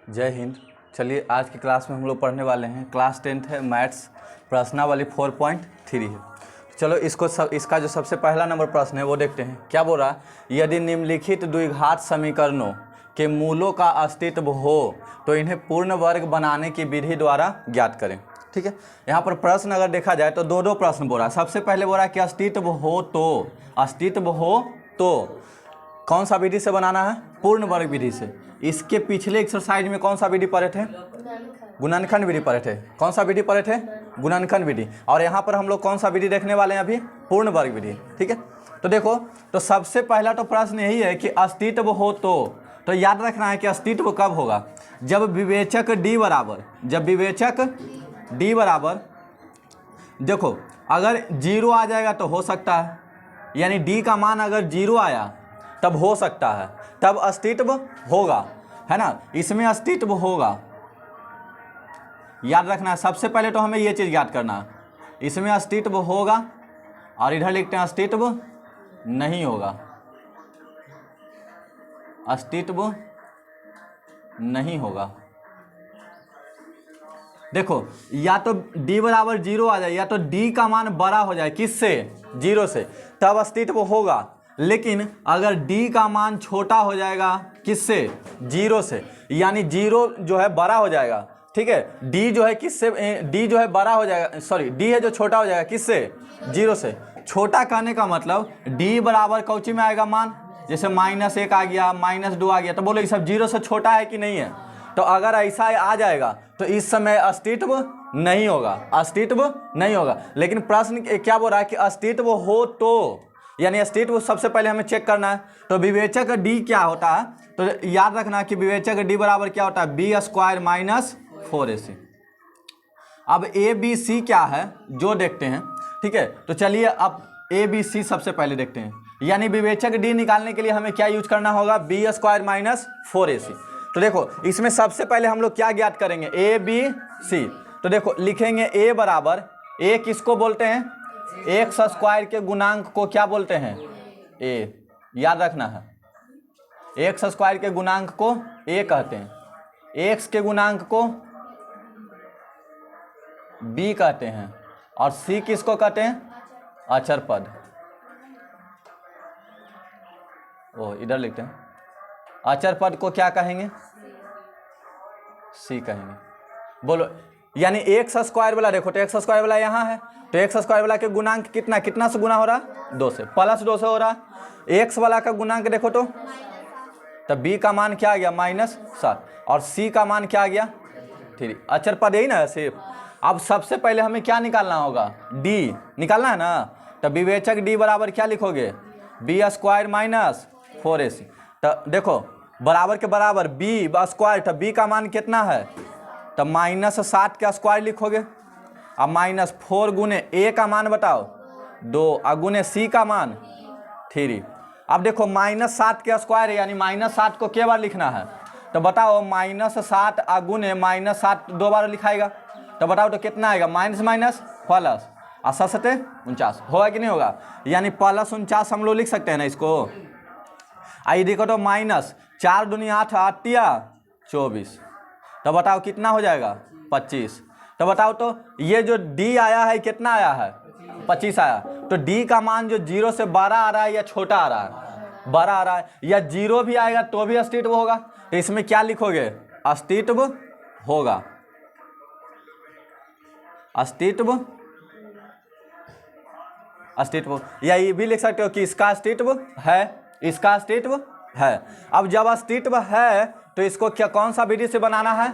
जय हिंद। चलिए आज की क्लास में हम लोग पढ़ने वाले हैं क्लास 10th है, मैथ्स प्रश्नावली 4.3 है। चलो इसका जो सबसे पहला नंबर प्रश्न है वो देखते हैं। क्या बोल रहा है, यदि निम्नलिखित द्विघात समीकरणों के मूलों का अस्तित्व हो तो इन्हें पूर्ण वर्ग बनाने की विधि द्वारा ज्ञात करें। ठीक है, यहाँ पर प्रश्न अगर देखा जाए तो दो प्रश्न बोल रहा है। सबसे पहले बोल रहा है कि अस्तित्व हो तो कौन सा विधि से बनाना है? पूर्ण वर्ग विधि से। इसके पिछले एक्सरसाइज में कौन सा विधि पढ़े थे? गुणनखंड विधि पढ़े थे। कौन सा विधि पढ़े थे? गुणनखंड विधि। और यहाँ पर हम लोग कौन सा विधि देखने वाले हैं अभी? पूर्ण वर्ग विधि। ठीक है, तो देखो, तो सबसे पहला तो प्रश्न यही है कि अस्तित्व हो तो याद रखना है कि अस्तित्व कब होगा? जब विवेचक d बराबर देखो, अगर 0 आ जाएगा तो हो सकता है, यानी d का मान अगर 0 आया तब हो सकता है, तब अस्तित्व होगा, है ना। इसमें अस्तित्व होगा, याद रखना है। सबसे पहले तो हमें ये चीज़ याद करना है, इसमें अस्तित्व होगा। और इधर लिखते हैं अस्तित्व नहीं होगा, अस्तित्व नहीं होगा। देखो, या तो d बराबर 0 आ जाए, या तो d का मान बड़ा हो जाए। किससे? 0 से, तब अस्तित्व होगा। लेकिन अगर d का मान छोटा हो जाएगा, किससे? 0 से, यानी 0 जो है बड़ा हो जाएगा। ठीक है, d जो है किससे? d जो है बड़ा हो जाएगा, सॉरी d है जो छोटा हो जाएगा। किससे? 0 से। छोटा कहने का मतलब d बराबर कौची में आएगा मान? जैसे -1 आ गया, -2 आ गया, तो बोलो ये सब 0 से छोटा है कि नहीं है? तो अगर ऐसा आ जाएगा तो इस समय अस्तित्व नहीं होगा, अस्तित्व नहीं होगा। लेकिन प्रश्न क्या बोल रहा है कि अस्तित्व हो तो, यानी अस्तित्व सबसे पहले हमें चेक करना है। तो विवेचक d क्या होता है? तो याद रखना कि विवेचक d बराबर क्या होता है? b² - 4ac। अब a b c क्या है जो देखते हैं। ठीक है, तो चलिए अब a b c सबसे पहले देखते हैं। यानी विवेचक d निकालने के लिए हमें क्या यूज करना होगा? b² - 4ac। तो देखो, इसमें सबसे पहले हम लोग क्या ज्ञात करेंगे? a b c। तो देखो, लिखेंगे a बराबर, a किसको बोलते हैं? x² के गुणांक को क्या बोलते हैं? a। याद रखना है, x² के गुणांक को a कहते हैं, x के गुणांक को b कहते हैं, और c किसको कहते हैं? अचर पद। इधर लिखते हैं, अचर पद को क्या कहेंगे? c कहेंगे। बोलो, यानी x² वाला देखो, तो x² वाला यहाँ है, तो x² वाला के गुणांक कितना से गुना हो रहा? 2 से, +2 से हो रहा। x वाला का गुणांक देखो तो b का मान क्या आ गया? -7, और c का मान क्या आ गया? 3। अचर पद यही ना सिर्फ। अब सबसे पहले हमें क्या निकालना होगा? d निकालना है ना। तो विवेचक d बराबर क्या लिखोगे? b² - 4ac। तो देखो, बराबर के बराबर b², तो b का मान कितना है? तो -7 का स्क्वायर लिखोगे। अब -4 गुने a का मान बताओ 2, और गुने c का मान 3। अब देखो, -7 के स्क्वायर है, यानी -7 को क्या बार लिखना है? तो बताओ, -7 गुने -7 2 बार लिखाएगा, तो बताओ तो कितना आएगा? माइनस प्लस, और 7 49 होगा कि नहीं होगा? यानी +49 हम लोग लिख सकते हैं ना इसको। आइए देखो, तो -4 दूनी 8, 8 या 24, तो बताओ कितना हो जाएगा? 25। तो बताओ तो ये जो d आया है कितना आया है? 25 आया। तो d का मान जो 0 से बड़ा आ रहा है या छोटा आ रहा है? बड़ा आ रहा है। या 0 भी आएगा तो भी अस्तित्व होगा। तो इसमें क्या लिखोगे? अस्तित्व होगा, अस्तित्व। या ये भी लिख सकते हो कि इसका अस्तित्व है, इसका अस्तित्व है। अब जब अस्तित्व है तो इसको क्या, कौन सा विधि से बनाना है?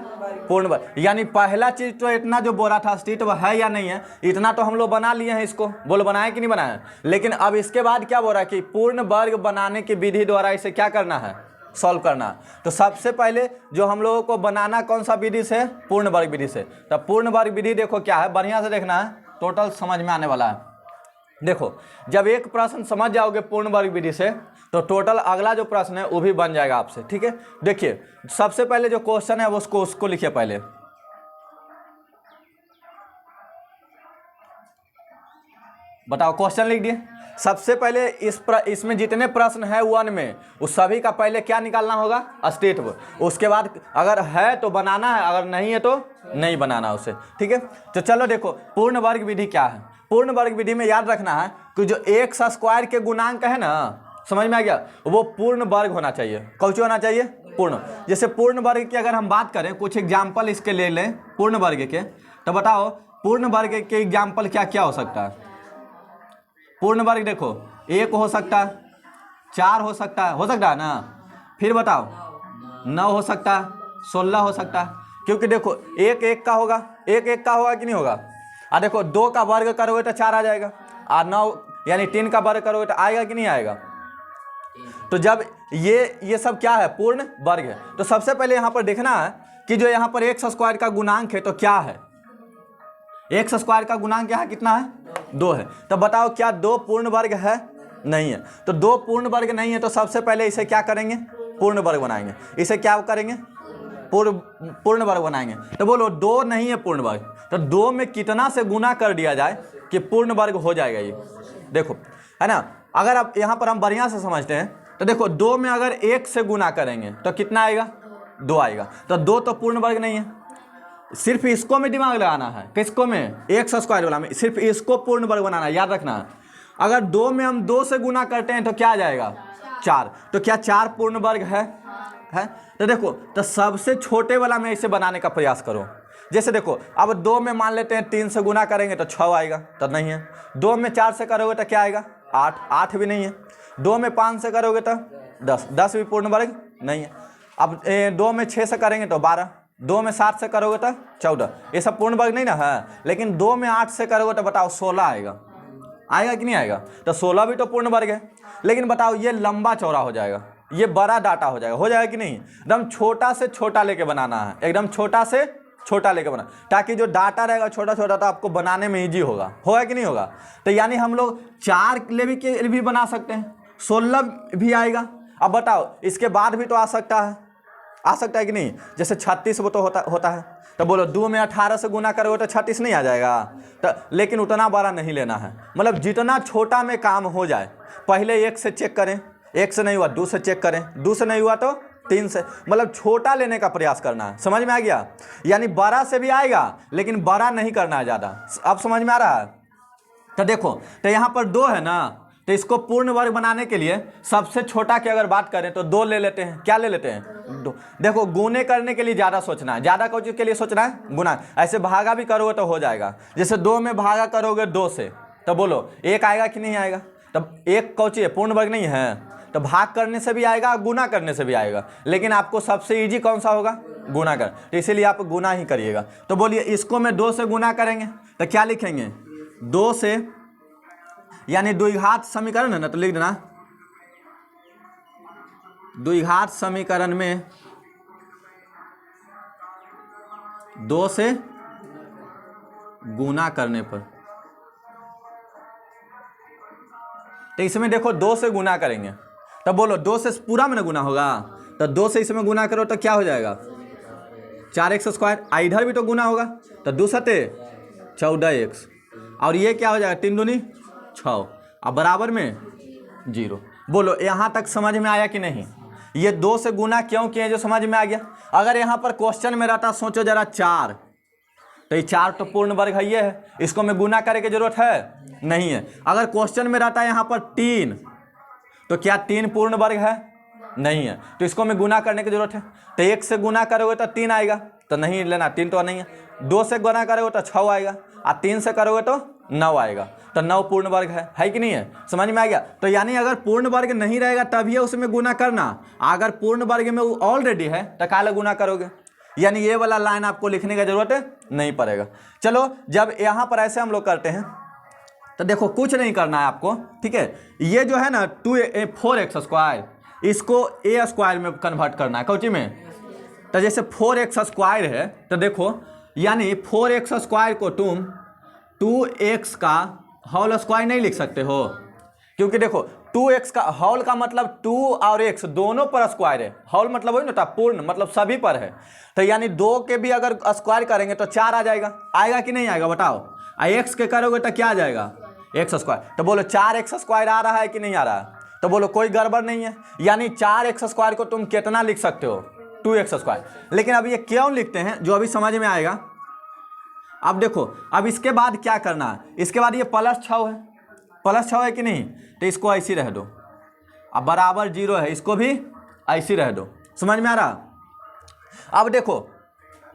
पूर्ण वर्ग। यानी पहला चीज तो इतना जो बोला था अस्तित्व है या नहीं है, इतना तो हम लोग बना लिए हैं इसको। बोलो, बनाए कि नहीं बनाए? लेकिन अब इसके बाद क्या बोल रहा है कि पूर्ण वर्ग बनाने की विधि द्वारा इसे क्या करना है? सॉल्व करना। तो सबसे पहले जो हम लोगों को बनाना कौन सा विधि से? पूर्ण वर्ग विधि से। तो पूर्ण वर्ग विधि देखो क्या है, बढ़िया से देखना है, टोटल समझ में आने वाला है। देखो, जब एक प्रश्न समझ जाओगे पूर्ण वर्ग विधि से, तो टोटल अगला जो प्रश्न है वो भी बन जाएगा आपसे। ठीक है, देखिए, सबसे पहले जो क्वेश्चन है वो उसको लिखिए पहले। बताओ, क्वेश्चन लिख दिए। सबसे पहले इसमें जितने प्रश्न है 1 में, उस सभी का पहले क्या निकालना होगा? अस्तित्व। उसके बाद अगर है तो बनाना है, अगर नहीं है तो नहीं बनाना उसे, ठीक है। तो चलो देखो पूर्ण वर्ग विधि क्या है। पूर्ण वर्ग विधि में याद रखना है कि जो एक्स स्क्वायर के गुणांक है ना, समझ में आ गया, वो पूर्ण वर्ग होना चाहिए। कौन सी होना चाहिए? पूर्ण। जैसे पूर्ण वर्ग की अगर हम बात करें, कुछ एग्जाम्पल इसके ले लें पूर्ण वर्ग के, तो बताओ पूर्ण वर्ग के एग्जाम्पल क्या क्या हो सकता है? पूर्ण वर्ग देखो 1 हो सकता है, 4 हो सकता है ना, फिर बताओ 9 हो सकता है, 16 हो सकता है। क्योंकि देखो 1 1 का होगा, 1 1 का होगा कि नहीं होगा? देखो 2 का वर्ग करोगे तो 4 आ जाएगा, और 9 यानी 3 का वर्ग करोगे तो आएगा कि नहीं आएगा? तो जब ये सब क्या है? पूर्ण वर्ग है। तो सबसे पहले यहाँ पर देखना है कि जो यहाँ पर एक्स स्क्वायर का गुणांक है तो क्या है? एक्स स्क्वायर का गुणांक यहाँ कितना है? 2 है। तो बताओ क्या 2 पूर्ण वर्ग है? नहीं है। तो 2 पूर्ण वर्ग नहीं है, तो सबसे पहले इसे क्या करेंगे? पूर्ण वर्ग बनाएंगे। इसे क्या करेंगे? पूर्ण वर्ग बनाएंगे। तो बोलो 2 नहीं है पूर्ण वर्ग, तो 2 में कितना से गुना कर दिया जाए कि पूर्ण वर्ग हो जाएगा? ये देखो, है ना। अगर अब यहाँ पर हम बढ़िया से समझते हैं तो देखो 2 में अगर 1 से गुना करेंगे तो कितना आएगा? 2 आएगा। तो 2 तो पूर्ण वर्ग नहीं है। सिर्फ इसको में दिमाग लगाना है। किसको में? एक्स स्क्वायर वाला में। सिर्फ इसको पूर्ण वर्ग बनाना है, याद रखना है। अगर 2 में हम 2 से गुना करते हैं तो क्या आ जाएगा? 4। तो क्या 4 पूर्ण वर्ग है? तो देखो, तो सबसे छोटे वाला में इसे बनाने का प्रयास करो। जैसे देखो अब 2 में मान लेते हैं 3 से गुना करेंगे तो 6 आएगा, तो नहीं है। 2 में 4 से करोगे तो क्या आएगा? 8। 8 भी नहीं है। 2 में 5 से करोगे तो 10। 10 भी पूर्ण वर्ग नहीं है। अब 2 में 6 से करेंगे तो 12। 2 में 7 से करोगे तो 14। ये सब पूर्ण वर्ग नहीं ना है। लेकिन 2 में 8 से करोगे तो बताओ 16 आएगा। आएगा कि नहीं आएगा? तो 16 भी तो पूर्ण वर्ग है। लेकिन बताओ ये लंबा चौड़ा हो जाएगा, ये बड़ा डाटा हो जाएगा कि नहीं? एकदम छोटा से छोटा लेके बनाना है, एकदम छोटा से छोटा लेके बना, ताकि जो डाटा रहेगा छोटा छोटा तो आपको बनाने में ईजी होगा कि नहीं होगा? तो यानी हम लोग 4 लेवी के भी बना सकते हैं, 16 भी आएगा। अब बताओ इसके बाद भी तो आ सकता है कि नहीं? जैसे 36 वो तो होता है। तो बोलो 2 में 18 से गुना करोगे तो 36 नहीं आ जाएगा? तो लेकिन उतना बड़ा नहीं लेना है, मतलब जितना छोटा में काम हो जाए। पहले 1 से चेक करें, 1 से नहीं हुआ 2 से चेक करें, 2 से नहीं हुआ तो 3 से, मतलब छोटा लेने का प्रयास करना है। समझ में आ गया? यानी बड़ा से भी आएगा लेकिन बड़ा नहीं करना है ज़्यादा। अब समझ में आ रहा है? तो देखो, तो यहाँ पर 2 है ना, तो इसको पूर्ण वर्ग बनाने के लिए सबसे छोटा की अगर बात करें तो 2 ले लेते हैं। क्या ले लेते हैं? 2। देखो गुने करने के लिए ज़्यादा सोचना है, ज़्यादा कुछ के लिए सोचना है गुना। ऐसे भागा भी करोगे तो हो जाएगा। जैसे 2 में भागा करोगे 2 से, तो बोलो 1 आएगा कि नहीं आएगा? तब 1 कौची है? पूर्ण वर्ग नहीं है। तो भाग करने से भी आएगा, गुना करने से भी आएगा, लेकिन आपको सबसे इजी कौन सा होगा? गुना कर। तो इसीलिए आप गुना ही करिएगा। तो बोलिए इसको मैं 2 से गुना करेंगे तो क्या लिखेंगे? 2 से, यानी द्विघात समीकरण है ना, तो लिख देना द्विघात समीकरण में 2 से गुना करने पर। तो इसमें देखो 2 से गुना करेंगे तब बोलो 2 से पूरा में ना गुना होगा, तो 2 से इसमें गुना करो तो क्या हो जाएगा? 4x square. इधर भी तो गुना होगा, तो 2 सते 14x, और ये क्या हो जाएगा? 3 दूनी 6, अब बराबर में 0। बोलो यहाँ तक समझ में आया कि नहीं? ये 2 से गुना क्यों किए जो समझ में आ गया। अगर यहाँ पर क्वेश्चन में रहता, सोचो जरा 4, तो ये 4 तो पूर्ण वर्ग है, ये है, इसको मैं गुना करने की जरूरत है नहीं है। अगर क्वेश्चन में रहता है यहाँ पर 3, तो क्या 3 पूर्ण वर्ग है? नहीं है, तो इसको मैं गुना करने की जरूरत है। तो 1 से गुना करोगे तो 3 आएगा, तो नहीं लेना, 3 तो नहीं है। 2 से गुना करोगे तो 6 आएगा, और 3 से करोगे तो 9 आएगा, तो 9 पूर्ण वर्ग है कि नहीं है? समझ में आ गया? तो यानी अगर पूर्ण वर्ग नहीं रहेगा तभी उसमें गुना करना, अगर पूर्ण वर्ग में वो ऑलरेडी है तो काहे गुना करोगे? यानी ये वाला लाइन आपको लिखने की जरूरत नहीं पड़ेगा। चलो जब यहाँ पर ऐसे हम लोग करते हैं तो देखो कुछ नहीं करना है आपको, ठीक है। ये जो है ना 4x स्क्वायर, इसको a स्क्वायर में कन्वर्ट करना है, कौची में? तो जैसे 4x स्क्वायर है, तो देखो यानी 4x स्क्वायर को तुम 2x का होल स्क्वायर नहीं लिख सकते हो, क्योंकि देखो 2x का होल का मतलब 2 और x दोनों पर स्क्वायर है। होल मतलब वही ना, पूर्ण मतलब सभी पर है। तो यानी 2 के भी अगर स्क्वायर करेंगे तो 4 आ जाएगा। आएगा कि नहीं आएगा बताओ? x के करोगे तो क्या आ जाएगा? X square. तो बोलो 4x² आ रहा है कि नहीं आ रहा है? तो बोलो कोई गड़बड़ नहीं है, यानी 4x² को तुम कितना लिख सकते हो? 2x²। लेकिन अब ये क्यों लिखते हैं जो अभी समझ में आएगा। अब देखो, अब इसके बाद क्या करना है, इसके बाद ये +6 है, +6 है कि नहीं, तो इसको ऐसी रह दो। अब बराबर 0 है, इसको भी ऐसी रह दो। समझ में आ रहा? अब देखो,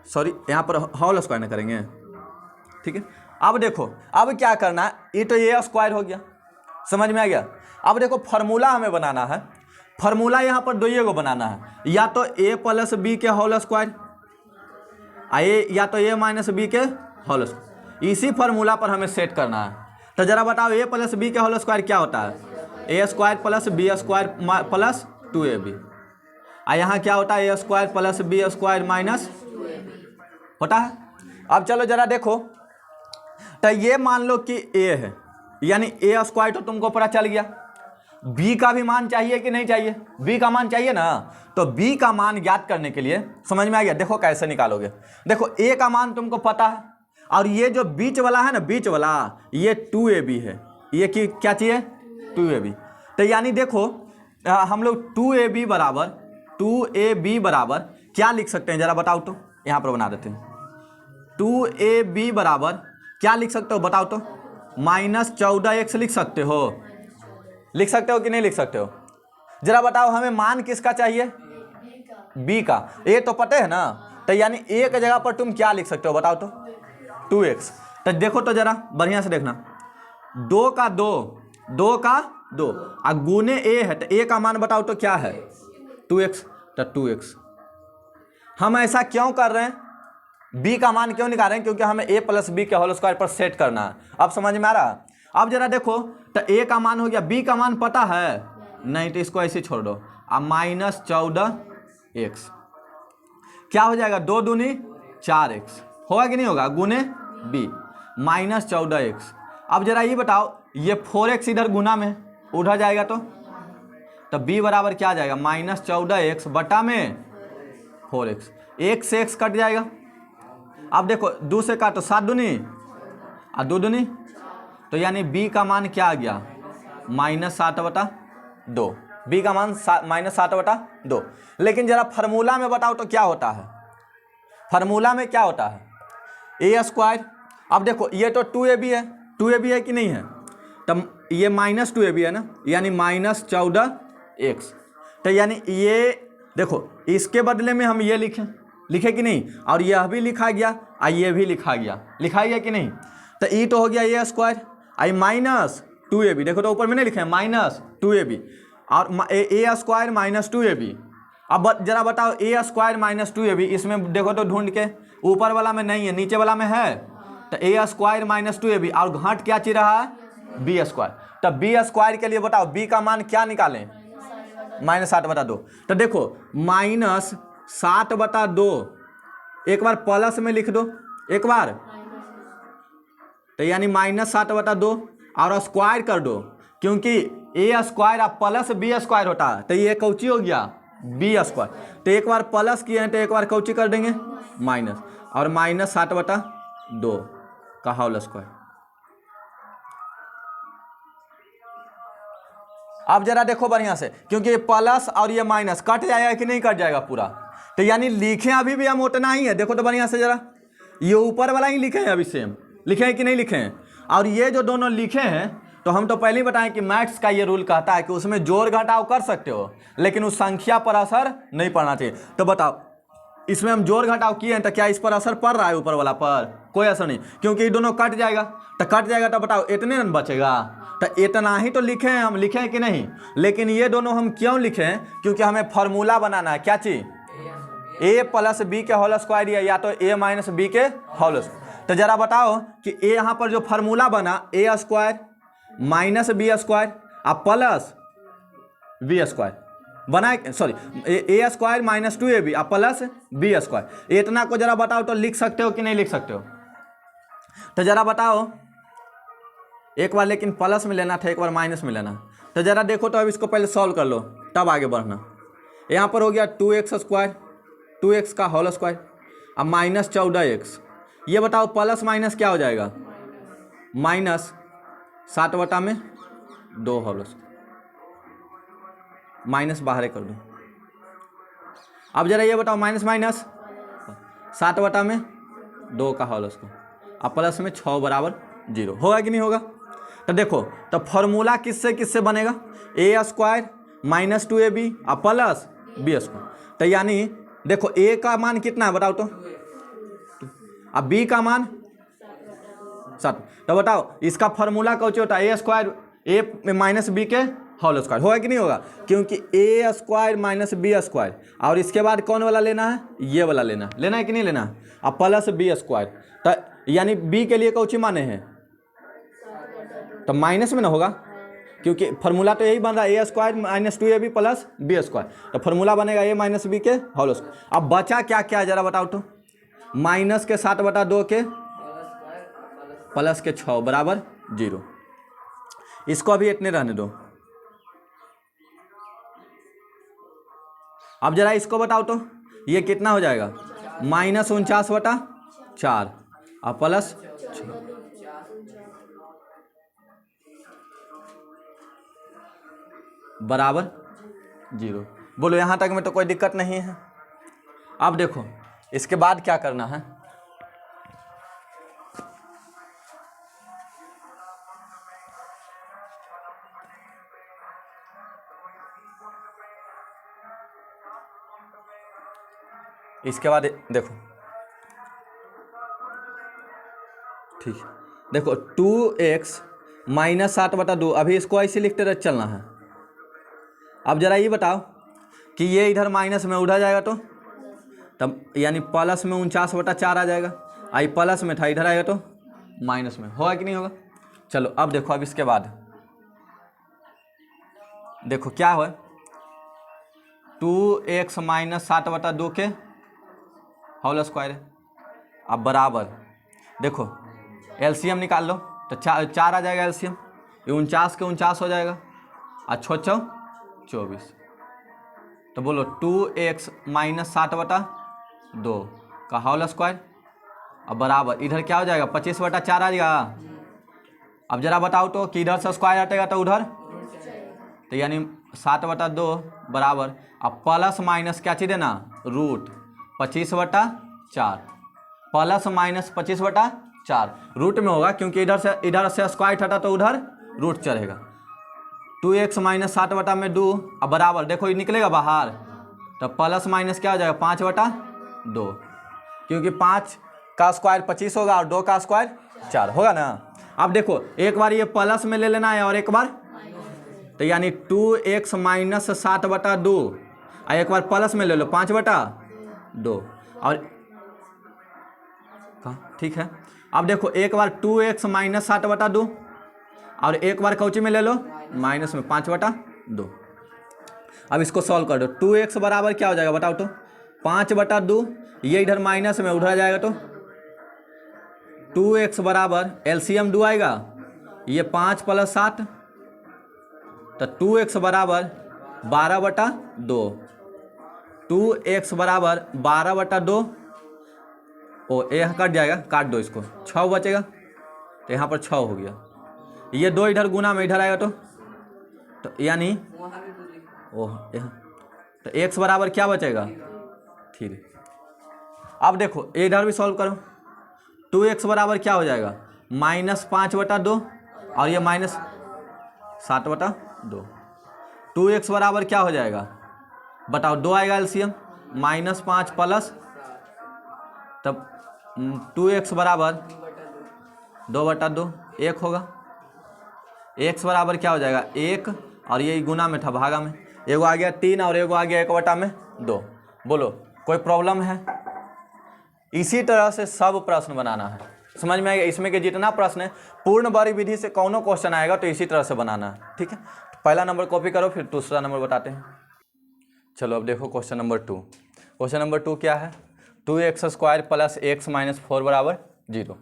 सॉरी यहाँ पर होल स्क्वायर ना करेंगे, ठीक है। अब देखो, अब क्या करना है, ये तो a² हो गया, समझ में आ गया। अब देखो फार्मूला हमें बनाना है, फार्मूला यहाँ पर दो को बनाना है, या तो a + b के होल स्क्वायर, या तो a - b के होल स्क्वायर। इसी फार्मूला पर हमें सेट करना है। तो जरा बताओ a + b के होल स्क्वायर क्या होता है? a² + b² + 2ab। यहाँ क्या होता है? a² + b² - होता है। अब चलो जरा देखो, तो ये मान लो कि a है, यानी a² तो तुमको पता चल गया। b का भी मान चाहिए कि नहीं चाहिए? b का मान चाहिए ना। तो b का मान ज्ञात करने के लिए, समझ में आ गया, देखो कैसे निकालोगे। देखो a का मान तुमको पता है, और ये जो बीच वाला है ना, बीच वाला, ये 2ab है। ये क्या चाहिए? 2ab। तो यानी देखो हम लोग 2ab बराबर क्या लिख सकते हैं, जरा बताओ तो। यहाँ पर बना देते हैं। 2ab बराबर क्या लिख सकते हो, बताओ तो। -14x लिख सकते हो, लिख सकते हो कि नहीं लिख सकते हो? जरा बताओ, हमें मान किसका चाहिए? b का। a तो पता है ना, तो यानी a की जगह पर तुम क्या लिख सकते हो, बताओ तो। 2x। तो देखो तो जरा बढ़िया से देखना, 2 का 2 और गुने a है, तो a का मान बताओ तो क्या है? 2x। तो 2x। हम ऐसा क्यों कर रहे हैं, b का मान क्यों निकाल रहे हैं? क्योंकि हमें a + b के होल स्क्वायर पर सेट करना है। अब समझ में आ रहा? अब जरा देखो, तो a का मान हो गया, b का मान पता है नहीं, तो इसको ऐसे छोड़ दो। अब -14x क्या हो जाएगा? 2 दूनी 4x होगा कि नहीं होगा, गुने b -14x। अब जरा ये बताओ, ये 4x इधर गुना में उधर जाएगा तो b बराबर क्या आ जाएगा? -14x बटा में 4x। 1 से x कट जाएगा। अब देखो, 2 से काटो, 7 दूनी और 2 दूनी, तो यानी b का मान क्या आ गया? -7/2। b का मान -7/2। लेकिन जरा फार्मूला में बताओ तो क्या होता है? फार्मूला में क्या होता है? a²। अब देखो, ये तो 2ab है, 2ab है कि नहीं है? तब ये -2ab है ना, यानी -14x। तो यानी ये देखो, इसके बदले में हम ये लिखे कि नहीं, और यह भी लिखा गया और ये भी लिखा गया कि नहीं। तो ये तो हो गया a² आई -2ab। देखो तो ऊपर में नहीं लिखे हैं, -2ab और a² - 2ab। अब जरा बताओ, a² - 2ab, इसमें देखो तो ढूंढ के, ऊपर वाला में नहीं है, नीचे वाला में है। तो a² - 2ab और घाट क्या चीज रहा है? b²। तो b² के लिए बताओ b का मान क्या निकालें? -7/2। तो देखो, -7/2 एक बार प्लस में लिख दो, एक बार, तो यानी -7/2 और स्क्वायर कर दो, क्योंकि a² और प्लस b² होता है, तो ये कौची हो गया? b²। तो एक बार प्लस किए हैं तो एक बार कौची कर देंगे? माइनस, और -7/2 का होल स्क्वायर। अब जरा देखो बढ़िया से, क्योंकि ये प्लस और ये माइनस कट जाएगा कि नहीं कट जाएगा पूरा। तो यानी लिखे अभी भी हम उतना ही है। देखो तो बढ़िया से जरा, ये ऊपर वाला ही लिखे हैं, अभी सेम लिखे हैं कि नहीं लिखे हैं। और ये जो दोनों लिखे हैं, तो हम तो पहले ही बताएं कि मैथ्स का ये रूल कहता है कि उसमें जोड़ घटाव कर सकते हो, लेकिन उस संख्या पर असर नहीं पड़ना चाहिए। तो बताओ, इसमें हम जोड़ घटाव किए हैं, तो क्या इस पर असर पड़ रहा है? ऊपर वाला पर कोई असर नहीं, क्योंकि ये दोनों कट जाएगा। तो बताओ इतने न बचेगा। तो इतना ही तो लिखे हैं, हम लिखे हैं कि नहीं। लेकिन ये दोनों हम क्यों लिखे हैं? क्योंकि हमें फार्मूला बनाना है। क्या चीज? a + b के होल स्क्वायर या तो a - b के होल स्क्वायर। तो जरा बताओ कि a यहाँ पर जो फार्मूला बना, a² - b² और प्लस b² बना, सॉरी, a² - 2ab और प्लस b²। इतना को जरा बताओ तो लिख सकते हो कि नहीं लिख सकते हो? तो जरा बताओ, एक बार लेकिन प्लस में लेना था, एक बार माइनस में लेना। तो जरा देखो तो अब इसको पहले सॉल्व कर लो, तब आगे बढ़ना। यहाँ पर हो गया 2x², 2x का होल स्क्वायर अब -14x। ये बताओ प्लस माइनस क्या हो जाएगा? 7 बटा में 2 होल स्क्वायर, माइनस बाहर कर दो। अब जरा ये बताओ माइनस माइनस 7 बटा में 2 का होल स्क्वायर, अब प्लस में 6 बराबर 0, होगा कि नहीं होगा? तो देखो, तो फॉर्मूला किससे किससे बनेगा? ए स्क्वायर माइनस 2ab और प्लस बी स्क्वायर। तो यानी देखो ए का मान कितना है बताओ तो, अब बी का मान 7। तो बताओ इसका फॉर्मूला कौन होता है? A square A minus B के होल स्क्वायर, होगा कि नहीं होगा? क्योंकि ए स्क्वायर माइनस बी स्क्वायर, और इसके बाद कौन वाला लेना है? ये वाला लेना है कि नहीं लेना है? अब प्लस बी स्क्वायर, तो यानी बी के लिए कौन माने हैं? तो माइनस में ना होगा, क्योंकि फॉर्मूला तो यही बन रहा है A square minus 2ab plus B square, तो फॉर्मूला बनेगा ए माइनस बी के होल स्क्वायर। अब बचा क्या क्या जरा बताओ तो, माइनस के 7 बटा 2 के प्लस के 6 बराबर 0। इसको अभी इतने रहने दो। अब जरा इसको बताओ तो, ये कितना हो जाएगा? माइनस 49 बटा 4 और प्लस 6 बराबर 0। बोलो यहाँ तक में तो कोई दिक्कत नहीं है। अब देखो इसके बाद क्या करना है, इसके बाद देखो, ठीक है, देखो 2x माइनस 7 बटा 2, अभी इसको ऐसे लिखते रह चलना है। अब जरा ये बताओ कि ये इधर माइनस में उधर जाएगा तो तब यानी प्लस में 49 बटा 4 आ जाएगा, आई प्लस में था इधर आएगा तो माइनस में, होगा कि नहीं होगा? चलो अब देखो, अब इसके बाद देखो क्या हुआ, 2x माइनस 7 बटा 2 के होल स्क्वायर है। अब बराबर देखो एलसीएम निकाल लो, तो 4 आ जाएगा एलसीएम, ये 49 के 49 हो जाएगा और 6 24। तो बोलो 2x माइनस 7 बटा 2 का होल स्क्वायर, अब बराबर इधर क्या हो जाएगा? 25 बटा 4 आ जाएगा। अब जरा बताओ तो कि इधर से स्क्वायर हटेगा तो उधर, तो यानी 7 बटा 2 बराबर, अब प्लस माइनस क्या चीज़ देना? रूट 25 बटा 4, प्लस माइनस 25 बटा 4 रूट में होगा, क्योंकि इधर से स्क्वायर हटा तो उधर रूट चढ़ेगा। 2x माइनस 7 बटा में 2, अब बराबर देखो ये निकलेगा बाहर, तो प्लस माइनस क्या हो जाएगा? 5 बटा 2, क्योंकि 5 का स्क्वायर 25 होगा और 2 का स्क्वायर 4 होगा ना। अब देखो एक बार ये प्लस में ले लेना है और एक बार, तो यानी 2x माइनस 7 बटा 2 और एक बार प्लस में ले लो 5 बटा 2, और ठीक है। अब देखो एक बार 2x माइनस 7 बटा 2 और एक बार कौची में ले लो? माइनस में 5 बटा 2। अब इसको सॉल्व कर दो, 2x बराबर क्या हो जाएगा बताओ तो? 5 बटा 2, ये इधर माइनस में उधर जाएगा तो 2x बराबर एलसीएम 2 आएगा, ये 5 प्लस 7, तो 2x बराबर 12 बटा 2, 2x बराबर 12 बटा 2, ओ यह कट जाएगा, काट दो इसको, 6 बचेगा, तो यहाँ पर 6 हो गया, ये 2 इधर गुना में इधर आएगा तो यानी ओह यहाँ, तो x बराबर क्या बचेगा? 3। अब देखो इधर भी सॉल्व करो, 2x बराबर क्या हो जाएगा? माइनस 5 बटा 2 और ये माइनस 7 बटा 2, 2x बराबर क्या हो जाएगा बताओ? 2 आएगा एलसीएम, माइनस 5 प्लस, तब 2x बराबर 2 बटा 2 1 होगा, x बराबर क्या हो जाएगा? 1, और ये गुना में था भागा में, एगो आ गया 3 और एगो आ गया 1 बटा में 2। बोलो कोई प्रॉब्लम है? इसी तरह से सब प्रश्न बनाना है, समझ में आएगा? इसमें के जितना प्रश्न है पूर्ण वर्ग विधि से कौनो क्वेश्चन आएगा तो इसी तरह से बनाना है, ठीक है। तो पहला नंबर कॉपी करो, फिर दूसरा नंबर बताते हैं। चलो अब देखो क्वेश्चन नंबर 2। क्वेश्चन नंबर 2 क्या है? 2x square plus x minus 4 बराबर 0।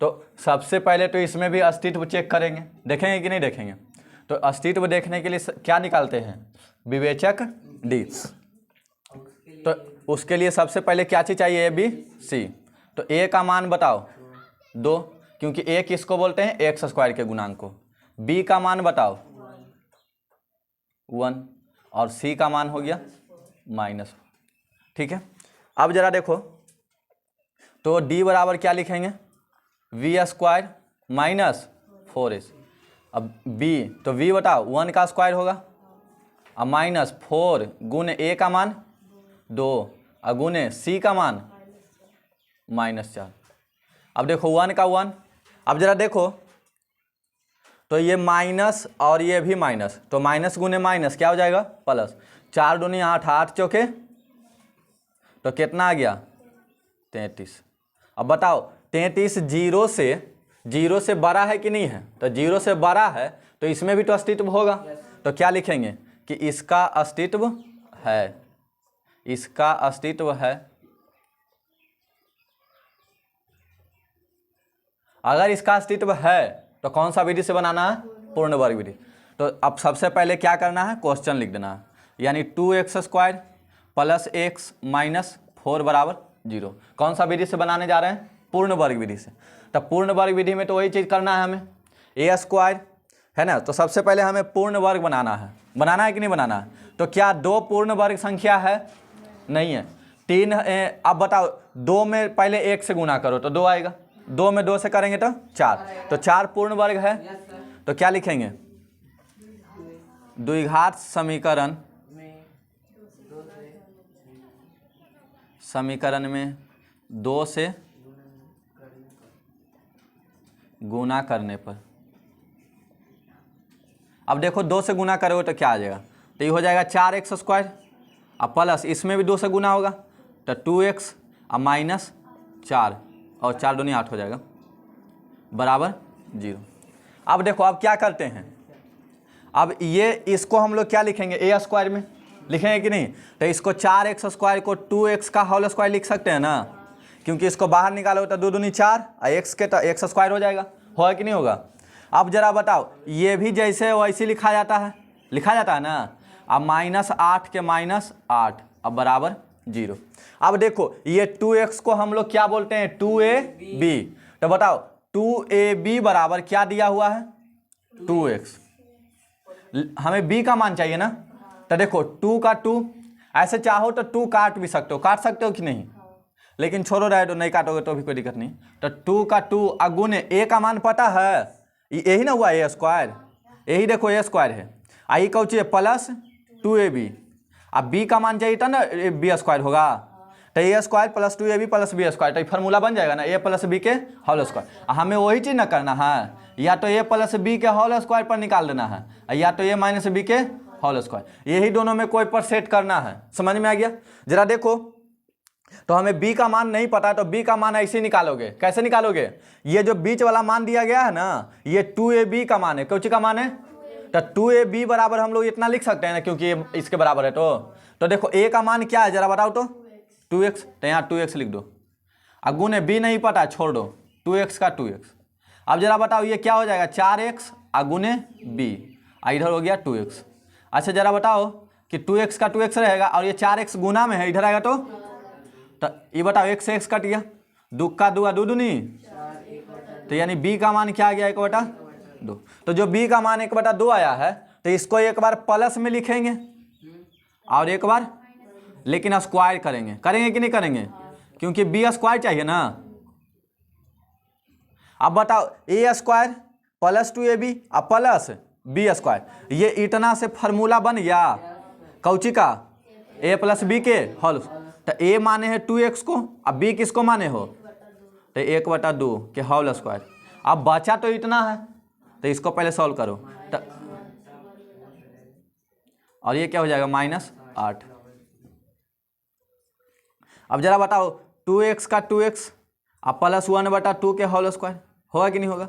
तो सबसे पहले तो इसमें भी अस्तित्व चेक करेंगे, देखेंगे कि नहीं देखेंगे? तो अस्तित्व देखने के लिए क्या निकालते हैं? विवेचक डी। तो उसके लिए सबसे पहले क्या चीज़ चाहिए? A B C. तो ए का मान बताओ 2, क्योंकि ए किसको बोलते हैं? एक्स स्क्वायर के गुणांक को। बी का मान बताओ 1 और सी का मान हो गया -। ठीक है, अब जरा देखो तो डी बराबर क्या लिखेंगे, v² माइनस 4s। अब b तो v बताओ 1 का स्क्वायर होगा अब -4 गुने a का मान 2 और गुने c का मान -4। अब देखो 1 का 1, अब जरा देखो तो ये माइनस और ये भी माइनस, तो माइनस गुने माइनस क्या हो जाएगा प्लस। 4 दूनी 8, 8 चौके तो कितना आ गया 33। अब बताओ 33 जीरो से बड़ा है कि नहीं है, तो जीरो से बड़ा है तो इसमें भी तो अस्तित्व होगा, तो क्या लिखेंगे कि इसका अस्तित्व है, इसका अस्तित्व है। अगर इसका अस्तित्व है तो कौन सा विधि से बनाना है, पूर्ण वर्ग विधि। तो अब सबसे पहले क्या करना है, क्वेश्चन लिख देना है, यानी 2x² प्लस x माइनस 4 बराबर 0। कौन सा विधि से बनाने जा रहे हैं, पूर्ण वर्ग विधि से। तब पूर्ण वर्ग विधि में तो वही चीज़ करना है हमें, a² है ना, तो सबसे पहले हमें पूर्ण वर्ग बनाना है कि नहीं बनाना है। तो क्या 2 पूर्ण वर्ग संख्या है, नहीं है। 3 अब बताओ 2 में पहले 1 से गुना करो तो 2 आएगा, 2 में 2 से करेंगे तो 4, तो 4 पूर्ण वर्ग है। तो क्या लिखेंगे, द्विघात समीकरण में 2 से गुना करने पर, अब देखो 2 से गुना करोगे तो क्या आ जाएगा, तो ये हो जाएगा 4x², अब प्लस इसमें भी 2 से गुना होगा तो 2x और -4 और 4 दूनी 8 हो जाएगा बराबर 0। अब देखो अब क्या करते हैं, अब ये इसको हम लोग क्या लिखेंगे, a² में लिखेंगे कि नहीं। तो इसको 4x² को 2x का होल स्क्वायर लिख सकते हैं ना, क्योंकि इसको बाहर निकालो तो 2 दूनी 4 और x के तो x² हो जाएगा, होगा कि नहीं होगा। अब जरा बताओ ये भी जैसे वैसे लिखा जाता है ना। अब -8 के -8 अब बराबर 0। अब देखो ये 2x को हम लोग क्या बोलते हैं, 2ab। तो बताओ 2ab बराबर क्या दिया हुआ है 2x, हमें b का मान चाहिए ना। तो देखो 2 का 2, ऐसे चाहो तो 2 काट भी सकते हो कि नहीं, लेकिन छोड़ो रहे तो नहीं काटोगे तो भी कोई दिक्कत नहीं। तो 2 का 2 अगुने a का मान पता है, यही ना हुआ a², यही देखो a² है, आई कौन चाहिए प्लस 2ab। अब b का मान चाहिए था ना b² होगा, तो a² plus 2ab plus b², तो फार्मूला बन जाएगा ना a प्लस b के होल स्क्वायर। हमें वही चीज़ ना करना है, या तो a प्लस b के होल स्क्वायर पर निकाल देना है, या तो a माइनस b के होल स्क्वायर, यही दोनों में कोई पर सेट करना है। समझ में आ गया। जरा देखो तो हमें b का मान नहीं पता है, तो b का मान ऐसे निकालोगे, कैसे निकालोगे, ये जो बीच वाला मान दिया गया है ना, ये 2ab का मान है, कौन का मान है, तो 2ab बराबर हम लोग इतना लिख सकते हैं ना, क्योंकि ये इसके बराबर है। तो देखो a का मान क्या है जरा बताओ तो 2x, तो यहाँ 2x लिख दो, अगुने b नहीं पता छोड़ दो, 2x का 2x। अब जरा बताओ ये क्या हो जाएगा 4x अगुने b, इधर हो गया 2x। अच्छा जरा बताओ कि 2x का 2x रहेगा और ये 4x गुना में है, इधर आएगा तो ये बताओ x से x कट गया, 2 का 2 2 दूनी, तो यानी b का मान क्या आ गया 1/2। तो जो b का मान 1/2 आया है, तो इसको एक बार प्लस में लिखेंगे और एक बार लेकिन स्क्वायर करेंगे कि नहीं करेंगे, क्योंकि b² चाहिए ना। अब बताओ a² प्लस 2ab और प्लस b², ये इतना से फार्मूला बन गया कौची का, a प्लस b के होल। तो a माने है 2x को, अब b किसको माने हो, तो 1/2 के होल स्क्वायर। अब बचा तो इतना है, तो इसको पहले सॉल्व करो, तो और ये क्या हो जाएगा -8। अब जरा बताओ 2x का 2x अब प्लस 1/2 के होल स्क्वायर, होगा कि नहीं होगा।